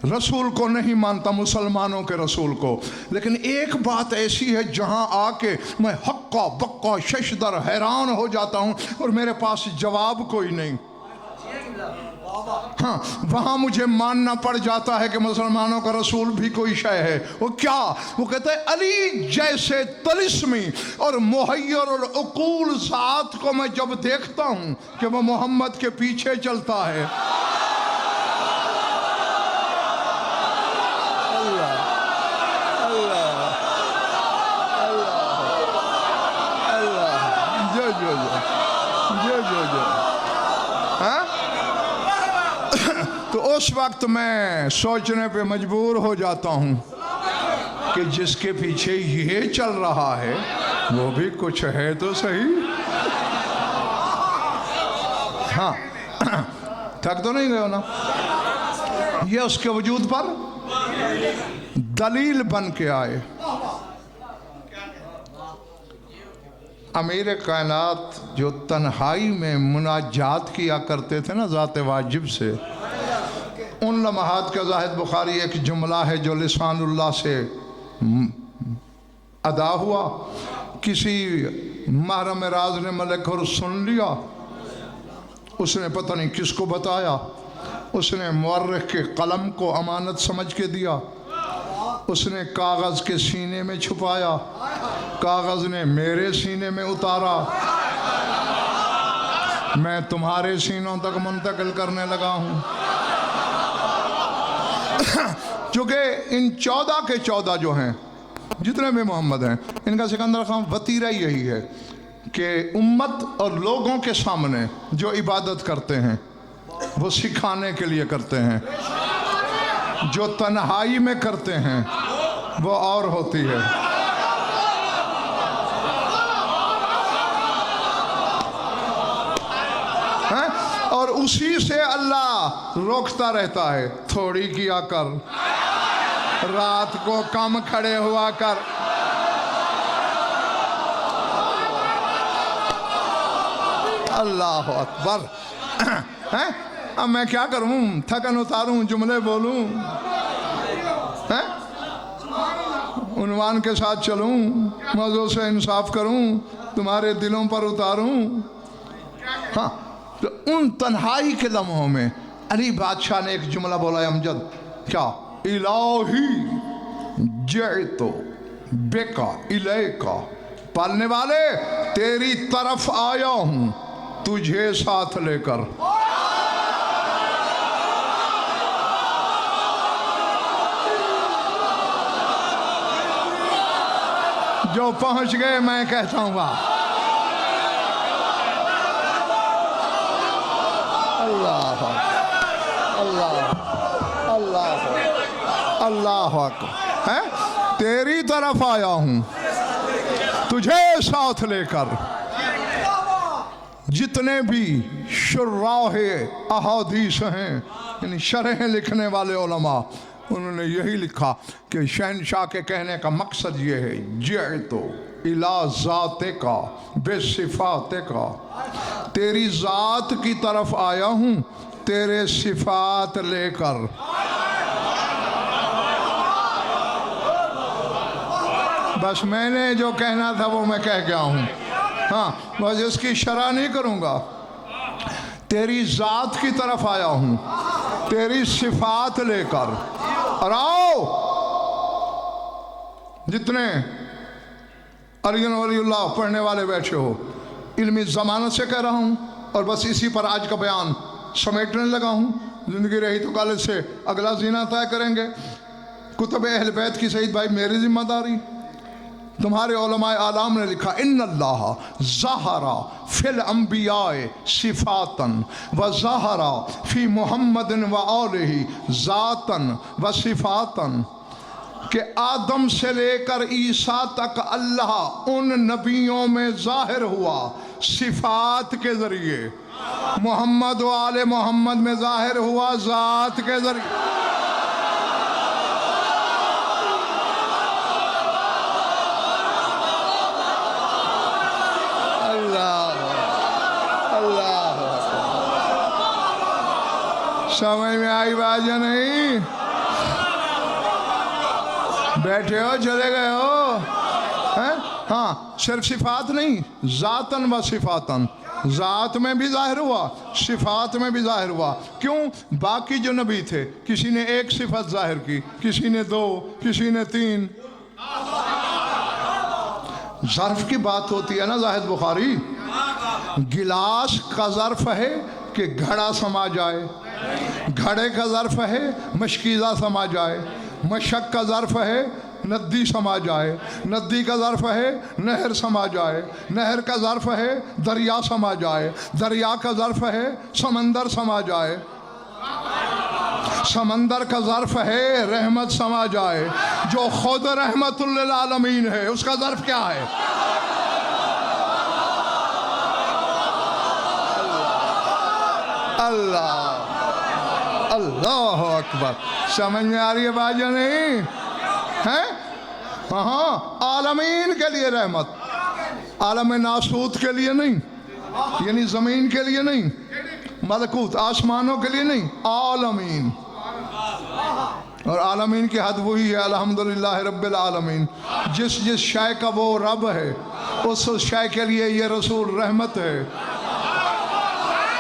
रसूल को नहीं मानता, मुसलमानों के रसूल को, लेकिन एक बात ऐसी है जहां आके मैं हक्का बक्का शशदर हैरान हो जाता हूं और मेरे पास जवाब कोई नहीं। हाँ, वहां मुझे मानना पड़ जाता है कि मुसलमानों का रसूल भी कोई शय है। वो क्या? वो कहता है अली जैसे तलिस्मी और मुहय्यर और उकूल ज़ात को मैं जब देखता हूं कि वो मोहम्मद के पीछे चलता है। तो उस वक्त मैं सोचने पे मजबूर हो जाता हूँ कि जिसके पीछे ये चल रहा है वो भी कुछ है तो सही। हाँ, थक तो नहीं गए हो ना? ये उसके वजूद पर दलील बन के आए। अमीर कायनात जो तन्हाई में मुनाजात किया करते थे ना ज़ाते वाजिब से, उन लम्हात का ज़ाहिद बुखारी एक जुमला है जो लिसानुल्लाह से अदा हुआ। किसी महरम राज ने मलिक और सुन लिया, उसने पता नहीं किसको बताया, उसने मुअर्रिख के कलम को अमानत समझ के दिया, उसने कागज़ के सीने में छुपाया, कागज़ ने मेरे सीने में उतारा, मैं तुम्हारे सीनों तक मुंतकिल करने लगा हूँ। चूँकि इन 14 के 14 जो हैं, जितने भी मोहम्मद हैं, इनका सिकंदर खान वतीरा यही है कि उम्मत और लोगों के सामने जो इबादत करते हैं वो सिखाने के लिए करते हैं, जो तन्हाई में करते हैं वो और होती है। हैं? और उसी से अल्लाह रोकता रहता है, थोड़ी किया कर, रात को कम खड़े हुआ कर। अल्लाह अकबर। हैं? अब मैं क्या करूं, थकन उतारूं, जुमले बोलूं, हैं? उन्वान के साथ चलूं, मौजू से इंसाफ करूं, तुम्हारे दिलों पर उतारूं। हाँ, तो उन तन्हाई के लम्हों में अली बादशाह ने एक जुमला बोला, अमजद, क्या? इलाही जैतो बेका इलेका, पालने वाले तेरी तरफ आया हूं तुझे साथ लेकर। जो पहुंच गए मैं कहता हूँ वाह। अल्लाह अल्लाह अल्लाह अल्लाह है, तेरी तरफ आया हूं तुझे साथ लेकर। जितने भी शुर्राहे अहादीस हैं, यानी शरह लिखने वाले उलमा, उन्होंने यही लिखा कि शहनशाह के कहने का मकसद ये है, जिअतो इला ज़ाते का बेसिफ़ाते का, तेरी ज़ात की तरफ आया हूँ तेरे सिफ़ात लेकर। बस मैंने जो कहना था वो मैं कह गया हूँ। हाँ, बस इसकी शरह नहीं करूँगा। तेरी ज़ात की तरफ आया हूँ तेरी सिफ़ात लेकर। और आओ, जितने अरियन वलीउल्लाह पढ़ने वाले बैठे हो, इल्मी ज़मानत से कह रहा हूँ, और बस इसी पर आज का बयान समेटने लगा हूँ। ज़िंदगी रही तो कॉलेज से अगला जीना तय करेंगे। कुतुब अहल बैत की सईद भाई मेरी जिम्मेदारी। तुम्हारे उलमाए आलाम ने लिखा, इन्नल्लाह ज़हरा फिल अंबियाए सिफ़ातन व ज़हरा फ़ी मुहम्मदिन व आलिही ज़ातन व सिफ़ातन, कि आदम से लेकर ईसा तक अल्लाह उन नबियों में ज़ाहिर हुआ सिफ़ात के ज़रिए, मोहम्मद व आले मोहम्मद में ज़ाहिर हुआ ज़ात के ज़रिए। समझ में आई बात या नहीं? बैठे हो, चले गए हो? हैं? हाँ, सिर्फ सिफात नहीं, ज़ातन व सिफातन, ज़ात में भी जाहिर हुआ, सिफात में भी जाहिर हुआ। क्यों? बाकी जो नबी थे, किसी ने एक सिफत जाहिर की, किसी ने दो, किसी ने तीन। ज़र्फ की बात होती है ना जाहिद बुखारी, गिलास का ज़र्फ है कि घड़ा समा जाए, घड़े का ज़र्फ है मशकीज़ा समा जाए, मशक का ज़र्फ है नदी समा जाए, नदी का ज़र्फ है नहर समा जाए, नहर का ज़र्फ है दरिया समा जाए, दरिया का ज़र्फ है समंदर समा जाए, समंदर का ज़र्फ है रहमत समा जाए। जो खुद रहमतुल लिल आलमीन है उसका ज़र्फ क्या है? अल्लाह अल्लाह अकबर। समझ में आ रही है बात या नहीं है? हाँ, आलमीन के लिए रहमत, आलम नासूत के लिए नहीं, यानी ज़मीन के लिए नहीं, मलकूत आसमानों के लिए नहीं, आलमीन। और आलमीन की हद वही है अल्हम्दुलिल्लाह रब्बिल आलमीन। जिस जिस शय का वो रब है उस शय के लिए ये रसूल रहमत है।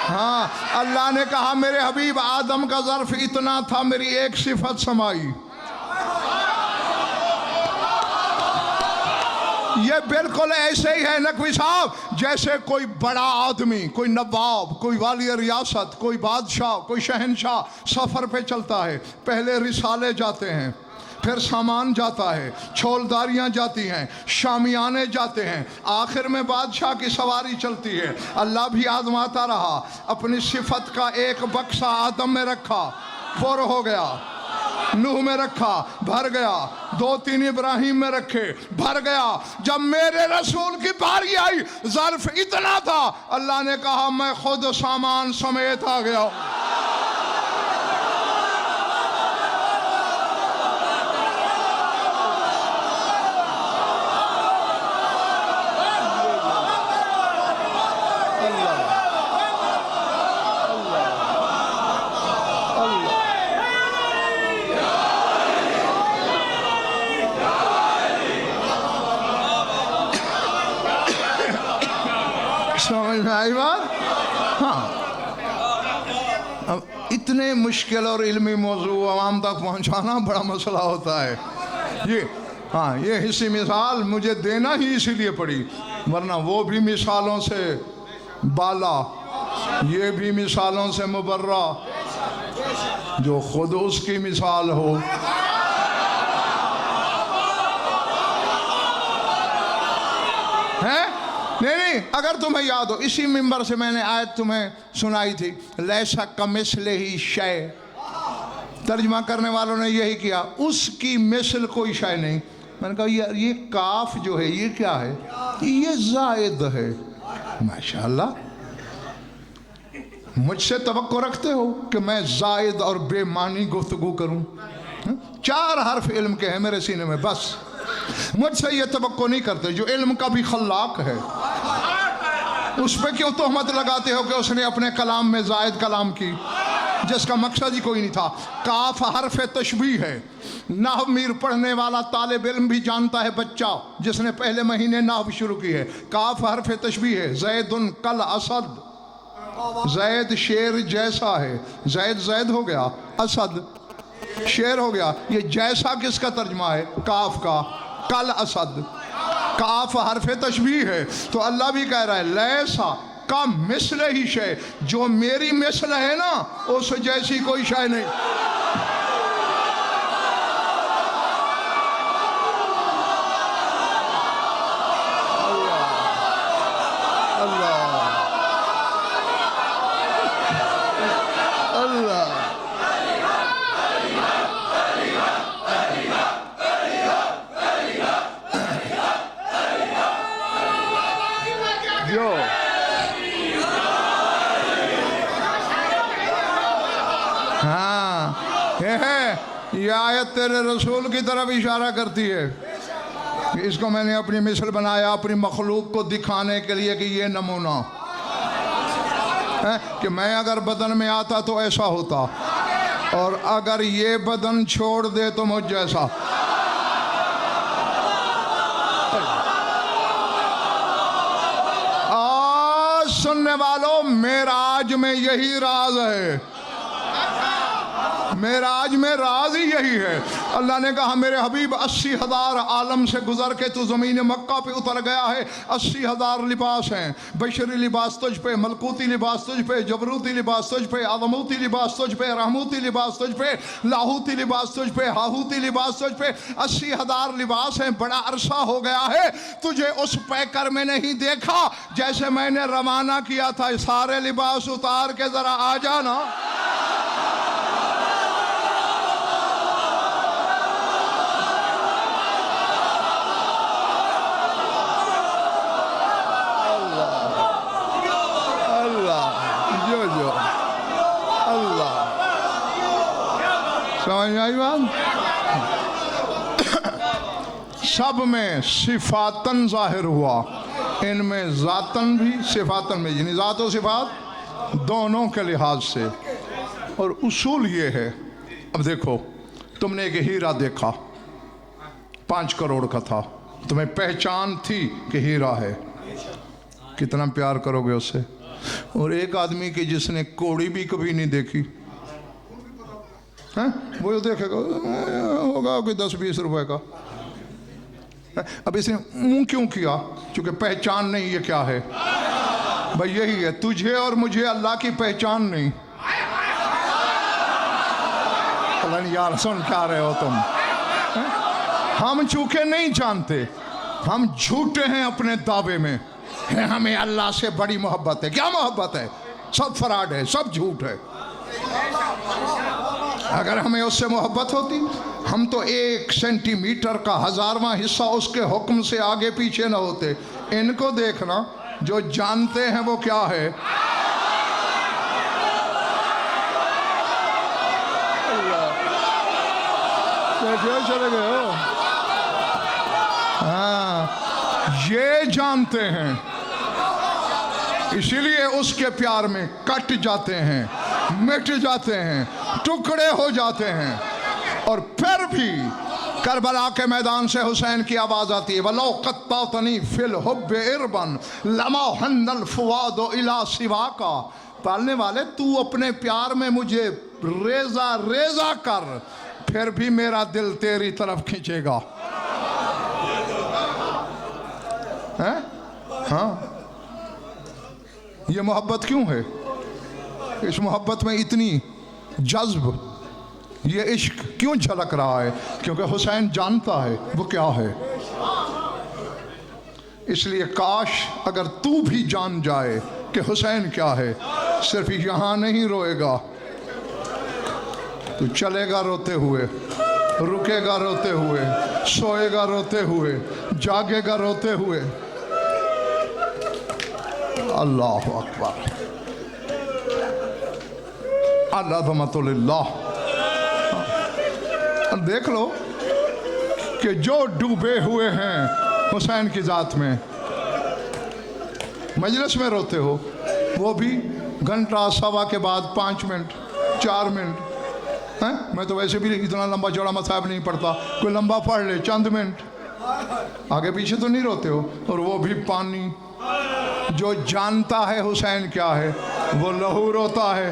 हाँ, अल्लाह ने कहा मेरे हबीब आदम का ज़र्फ इतना था, मेरी एक सिफत समाई। ये बिल्कुल ऐसे ही है नकवी साहब जैसे कोई बड़ा आदमी, कोई नवाब, कोई वाली रियासत, कोई बादशाह, कोई शहनशाह सफ़र पे चलता है। पहले रिसाले जाते हैं, फिर सामान जाता है, छोलदारियाँ जाती हैं, शामियाने जाते हैं, आखिर में बादशाह की सवारी चलती है। अल्लाह भी आजमाता रहा, अपनी सिफत का एक बक्सा आदम में रखा, पुर हो गया, नूह में रखा, भर गया, 2-3 इब्राहिम में रखे, भर गया। जब मेरे रसूल की बारी आई, ज़र्फ इतना था, अल्लाह ने कहा मैं खुद सामान समेत आ गया। समझ में आई बात? हाँ, अब इतने मुश्किल और इल्मी मौजू आवाम तक पहुँचाना बड़ा मसला होता है। ये हाँ, ये हिस्सी मिसाल मुझे देना ही इसीलिए पड़ी, वरना वो भी मिसालों से बाला, ये भी मिसालों से मुबर्रा, जो खुद उसकी मिसाल हो। हैं? नहीं, अगर तुम्हें याद हो, इसी मिंबर से मैंने आयत तुम्हें सुनाई थी, लैसा कमिस्ले ही शय। तर्जमा करने वालों ने यही किया, उसकी मिसल कोई शय नहीं। मैंने कहा यार ये काफ जो है ये क्या है? ये जायद है। माशाल्लाह, मुझसे तवक्को रखते हो कि मैं जायद और बेमानी गुफ्तगू करूं? 4 हर्फ इल्म के हैं मेरे सीने में, बस मुझसे ये तवक्को नहीं करते। जो इल्म का भी खल्लाक है उस पर क्यों तोहमत लगाते हो कि उसने अपने कलाम में जायद कलाम की, जिसका मकसद ही कोई नहीं था। काफ हर्फ तशबीह है। नाहव मीर पढ़ने वाला तालिब इल्म भी जानता है, बच्चा जिसने पहले महीने नाहव शुरू की है। काफ हर्फ तशबीह है। जैदुन कल असद, जैद शेर जैसा है। जैद जैद हो गया, असद शेर हो गया। ये जैसा किसका तर्जमा है? काफ का। कल असद, काफ हर्फ तशबीह है। तो अल्लाह भी कह रहा है लैसा का मिसल ही शय, जो मेरी मिसल है ना उस जैसी कोई शय नहीं। ये आयत तेरे रसूल की तरफ इशारा करती है। इसको मैंने अपनी मिसल बनाया अपनी मखलूक को दिखाने के लिए कि ये नमूना है कि मैं अगर बदन में आता तो ऐसा होता, और अगर ये बदन छोड़ दे तो मुझ जैसा। आज सुनने वालों, मेराज में यही राज है। मेराज में राज ही यही है। अल्लाह ने कहा मेरे हबीब 80,000 आलम से गुजर के तू ज़मीन मक्का पे उतर गया है। 80,000 लिबास हैं। बशरी लिबास तुझ पे, मलकूती लिबास तुझ पे, जबरूती लिबास तुझ पे, आदमूती लिबास तुझ पे, रहमूती लिबास तुझ पे, लाहूती लिबास तुझ पे, हाहूती लिबास तुझ पे। 80,000 लिबास हैं। बड़ा अरसा हो गया है तुझे उस पैकर में नहीं देखा जैसे मैंने रवाना किया था। सारे लिबास उतार के जरा आ जाना। समझ आई बात? सब में सिफातन जाहिर हुआ, इनमें जातन भी सिफातन में, यानी जात और सिफात दोनों के लिहाज से। और उसूल ये है, अब देखो तुमने एक हीरा देखा 5 करोड़ का था, तुम्हें पहचान थी कि हीरा है, कितना प्यार करोगे उससे। और एक आदमी की जिसने कोड़ी भी कभी नहीं देखी है, वो देखेगा होगा कोई 10-20 रुपए का, अब इसने मुंह क्यों किया? क्योंकि पहचान नहीं, ये क्या है भाई? यही है, तुझे और मुझे अल्लाह की पहचान नहीं। पता नहीं यार सुन क्या रहे हो तुम। हम चूंकि नहीं जानते, हम झूठे हैं अपने दावे में, हमें अल्लाह से बड़ी मोहब्बत है। क्या मोहब्बत है? सब फराड है, सब झूठ है। अगर हमें उससे मोहब्बत होती, हम तो 1 सेंटीमीटर का 1000वां हिस्सा उसके हुक्म से आगे पीछे न होते। इनको देखना, जो जानते हैं वो क्या है। चले गए हो? हाँ, ये जानते हैं, इसीलिए उसके प्यार में कट जाते हैं, मिट जाते हैं, टुकड़े हो जाते हैं। और फिर भी करबला के मैदान से हुसैन की आवाज आती है, वलो कत्तातनी फिल हुब्बे इरबन लमा हन्नल फुआदो इला सिवा का। पालने वाले, तू अपने प्यार में मुझे रेजा रेजा कर, फिर भी मेरा दिल तेरी तरफ खींचेगा। हैं? हाँ, ये मोहब्बत क्यों है? इस मोहब्बत में इतनी जज्ब, ये इश्क क्यों झलक रहा है? क्योंकि हुसैन जानता है वो क्या है। इसलिए काश अगर तू भी जान जाए कि हुसैन क्या है, सिर्फ यहाँ नहीं रोएगा, तू चलेगा रोते हुए, रुकेगा रोते हुए, सोएगा रोते हुए, जागेगा रोते हुए। अल्लाह अकबर, अल्लाह। देख लो कि जो डूबे हुए हैं हुसैन की ज़ात में, मजलिस में रोते हो, वो भी घंटा सवा के बाद 5 मिनट 4 मिनट हैं? मैं तो वैसे भी इतना लंबा चौड़ा मसाइब नहीं पढ़ता, कोई लंबा पढ़ ले, चंद मिनट आगे पीछे तो नहीं रोते हो। और वो भी पानी। जो जानता है हुसैन क्या है, वो लहू रोता है।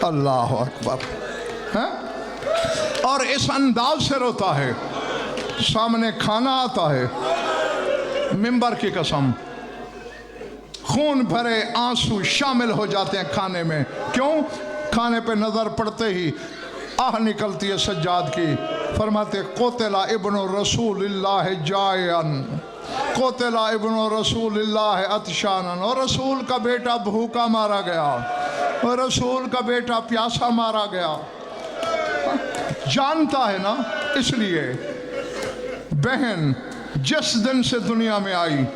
अल्लाह अकबर। हैं? और इस अंदाज से रोता है, सामने खाना आता है, मिंबर की कसम, खून भरे आंसू शामिल हो जाते हैं खाने में। क्यों? खाने पे नजर पड़ते ही आह निकलती है सज्जाद की। फरमाते कोतला इब्नो रसूलिल्लाह जायन, कोतला इब्नो रसूलिल्लाह अतशानन। और रसूल का बेटा भूखा मारा गया, और रसूल का बेटा प्यासा मारा गया। जानता है ना, इसलिए बहन जिस दिन से दुनिया में आई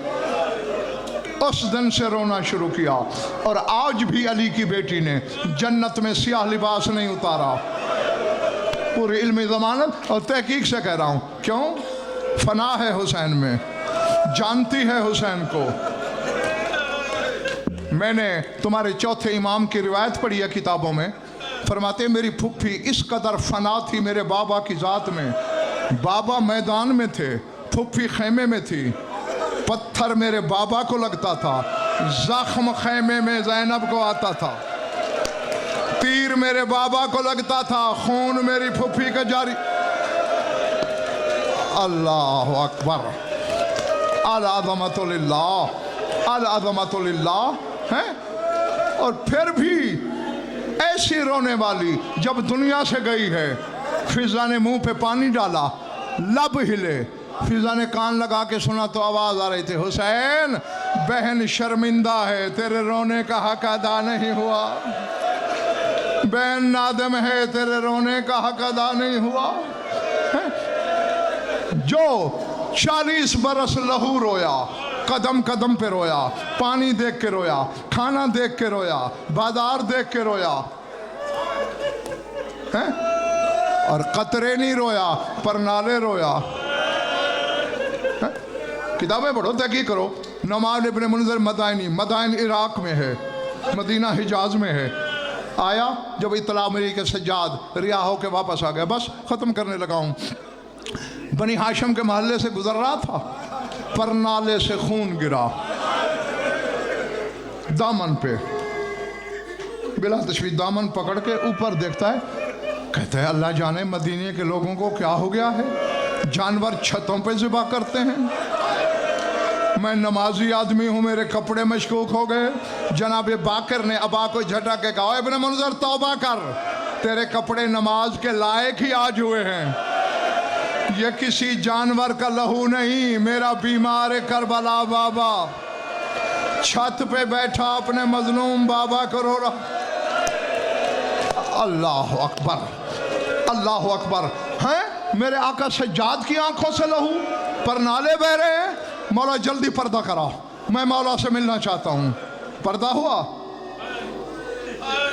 उस दिन से रोना शुरू किया। और आज भी अली की बेटी ने जन्नत में स्याह लिबास नहीं उतारा, पूरी इल्मी ज़मानत और तहकीक से कह रहा हूँ। क्यों? फना है हुसैन में, जानती है हुसैन को। मैंने तुम्हारे चौथे इमाम की रिवायत पढ़ी है किताबों में। फरमाते मेरी फुफ्फी इस कदर फना थी मेरे बाबा की ज़ात में। बाबा मैदान में थे, फुफ्फी खेमे में थी। पत्थर मेरे बाबा को लगता था, जख्म खेमे में ज़ैनब को आता था। तीर मेरे बाबा को लगता था, खून मेरी फुफ्फी का जारी। अल्लाह अकबर। अल अज़मतुल्लाह, अल अज़मतुल्लाह है। और फिर भी ऐसी रोने वाली जब दुनिया से गई है, फिजा ने मुंह पे पानी डाला, लब हिले, फिजा ने कान लगा के सुना तो आवाज आ रही थी, हुसैन बहन शर्मिंदा है, तेरे रोने का हक अदा नहीं हुआ। बहन नादम है, तेरे रोने का हक अदा नहीं हुआ। जो 40 बरस लहू रोया, कदम कदम पे रोया, पानी देख के रोया, खाना देख के रोया, बाजार देख के रोया है? और कतरे नहीं रोया, पर नाले रोया। किताबें पढ़ो, तहकीक करो। नमाज इब्न मुनज़िर मदाइनी, मदाइन इराक में है, मदीना हिजाज में है। आया जब इतला मिली के सज्जाद रिहा होके वापस आ गया। बस ख़त्म करने लगा हूँ। बनी हाशिम के महल्ले से गुजर रहा था, पर नाले से खून गिरा दामन पे। बिला तशबीह दामन पकड़ के ऊपर देखता है, कहता है अल्लाह जाने मदीने के लोगों को क्या हो गया है। जानवर छतों पे ज़िबा करते हैं। मैं नमाजी आदमी हूँ, मेरे कपड़े मशकूक हो गए। जनाब बाकर ने अबा को झटक के कहा, इब्ने मुनज़र तौबा कर, तेरे कपड़े नमाज के लायक ही आज हुए हैं। ये किसी जानवर का लहू नहीं, मेरा बीमार करबला बाबा छत पे बैठा अपने मजलूम बाबा को रो रहा। अल्लाह अकबर, अल्लाह अकबर। हैं मेरे आका सज्जाद की आंखों से लहू पर नाले बह रहे हैं। मौला जल्दी पर्दा कराओ, मैं मौला से मिलना चाहता हूँ। पर्दा हुआ,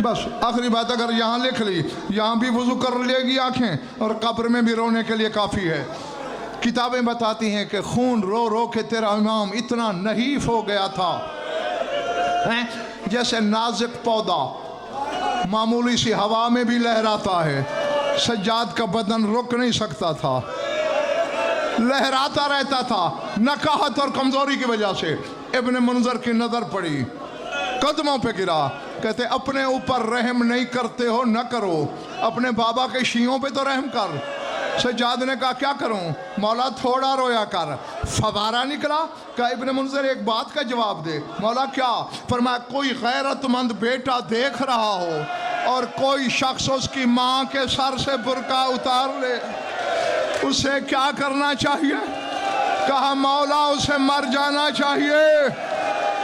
बस आखिरी बात अगर यहाँ लिख ली, यहाँ भी वुजू कर लेगी आंखें और कब्र में भी रोने के लिए काफ़ी है। किताबें बताती हैं कि खून रो रो के तेरा इमाम इतना नहीफ हो गया था, हैं जैसे नाजुक पौधा मामूली सी हवा में भी लहराता है। सज्जाद का बदन रुक नहीं सकता था, लहराता रहता था नकाहत और कमजोरी की वजह से। इब्ने मुनज़र की नज़र पड़ी, कदमों पे गिरा। कहते अपने ऊपर रहम नहीं करते हो न करो, अपने बाबा के शियों पे तो रहम कर। सज्जाद ने कहा क्या करूं मौला, थोड़ा रोया कर। फवारा निकला। कहा इब्ने मुनज़र एक बात का जवाब दे। मौला क्या? फरमाया कोई गैरतमंद बेटा देख रहा हो और कोई शख्स उसकी माँ के सर से बुर्का उतार ले, उसे क्या करना चाहिए? कहा मौला उसे मर जाना चाहिए।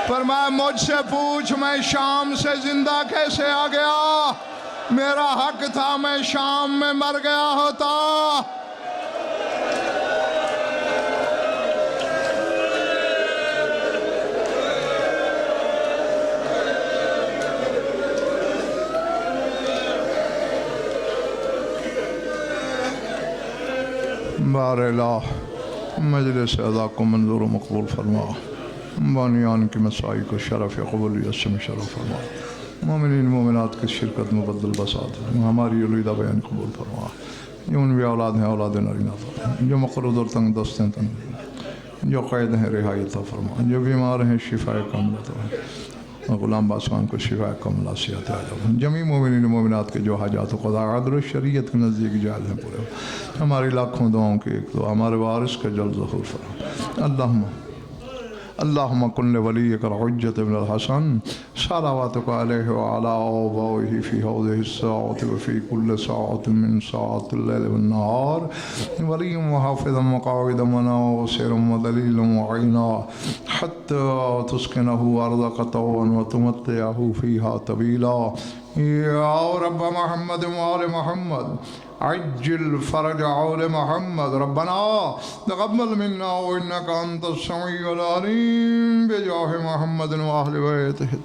फरमाया मुझसे पूछ मैं शाम से जिंदा कैसे आ गया? मेरा हक था मैं शाम में मर गया होता। बारला मजलिस अदा को मंजूर मकबूल फरमा, बानियान की मसाई को शरफ़ कबूलियत से शरफ़ फरमा, मोमिनीन मोमिनात की शिरकत मुबद्दल बसात, हमारी उलीदा बयान कबूल फरमा। जो उन भी औलाद हैं औलाद नरीना फरमा, जो मक़रूज़ और तंग दस्त हैं तंग, जो क़ैद हैं रिहायत फरमा, जो बीमार हैं शिफाए कामिला है, ग़ुलाम बासवान को शिफाए कामिला सिहत आजम, जमी मोमिनीन मोमिनात के जो हाजात क़ज़ा अदल शरीयत के नज़दीक जायज़ हैं पूरे, हमारी लाखों दुआओं की एक दुआ हमारे वारिस का जल्द ज़हूर फरमा। अल्लाहुम्मा कुल्ल वलिय्यिकल हुज्जत इब्नुल हसन सलावतुका अलैहि व अला आबाइहि फी हाज़िहि स्साअति व फी कुल्लि साअतिन मिन साअतिल लैलि वन नहार वलिय्यन व हाफ़िज़न व क़ाइदन व नासिरन व दलीलन व अईना हत्ता तुस्किनहु अर्ज़क तौअन व तुमत्तिअहु फ़ीहा तवीला। या रब्ब मुहम्मद व आले मुहम्मद अज्जिल फ़रज आले मोहम्मद रब्बना तक़ब्बल मिन्ना इन्नका अंतस समीउल अलीम बिजाहि मुहम्मद व अहलि बैतिहि।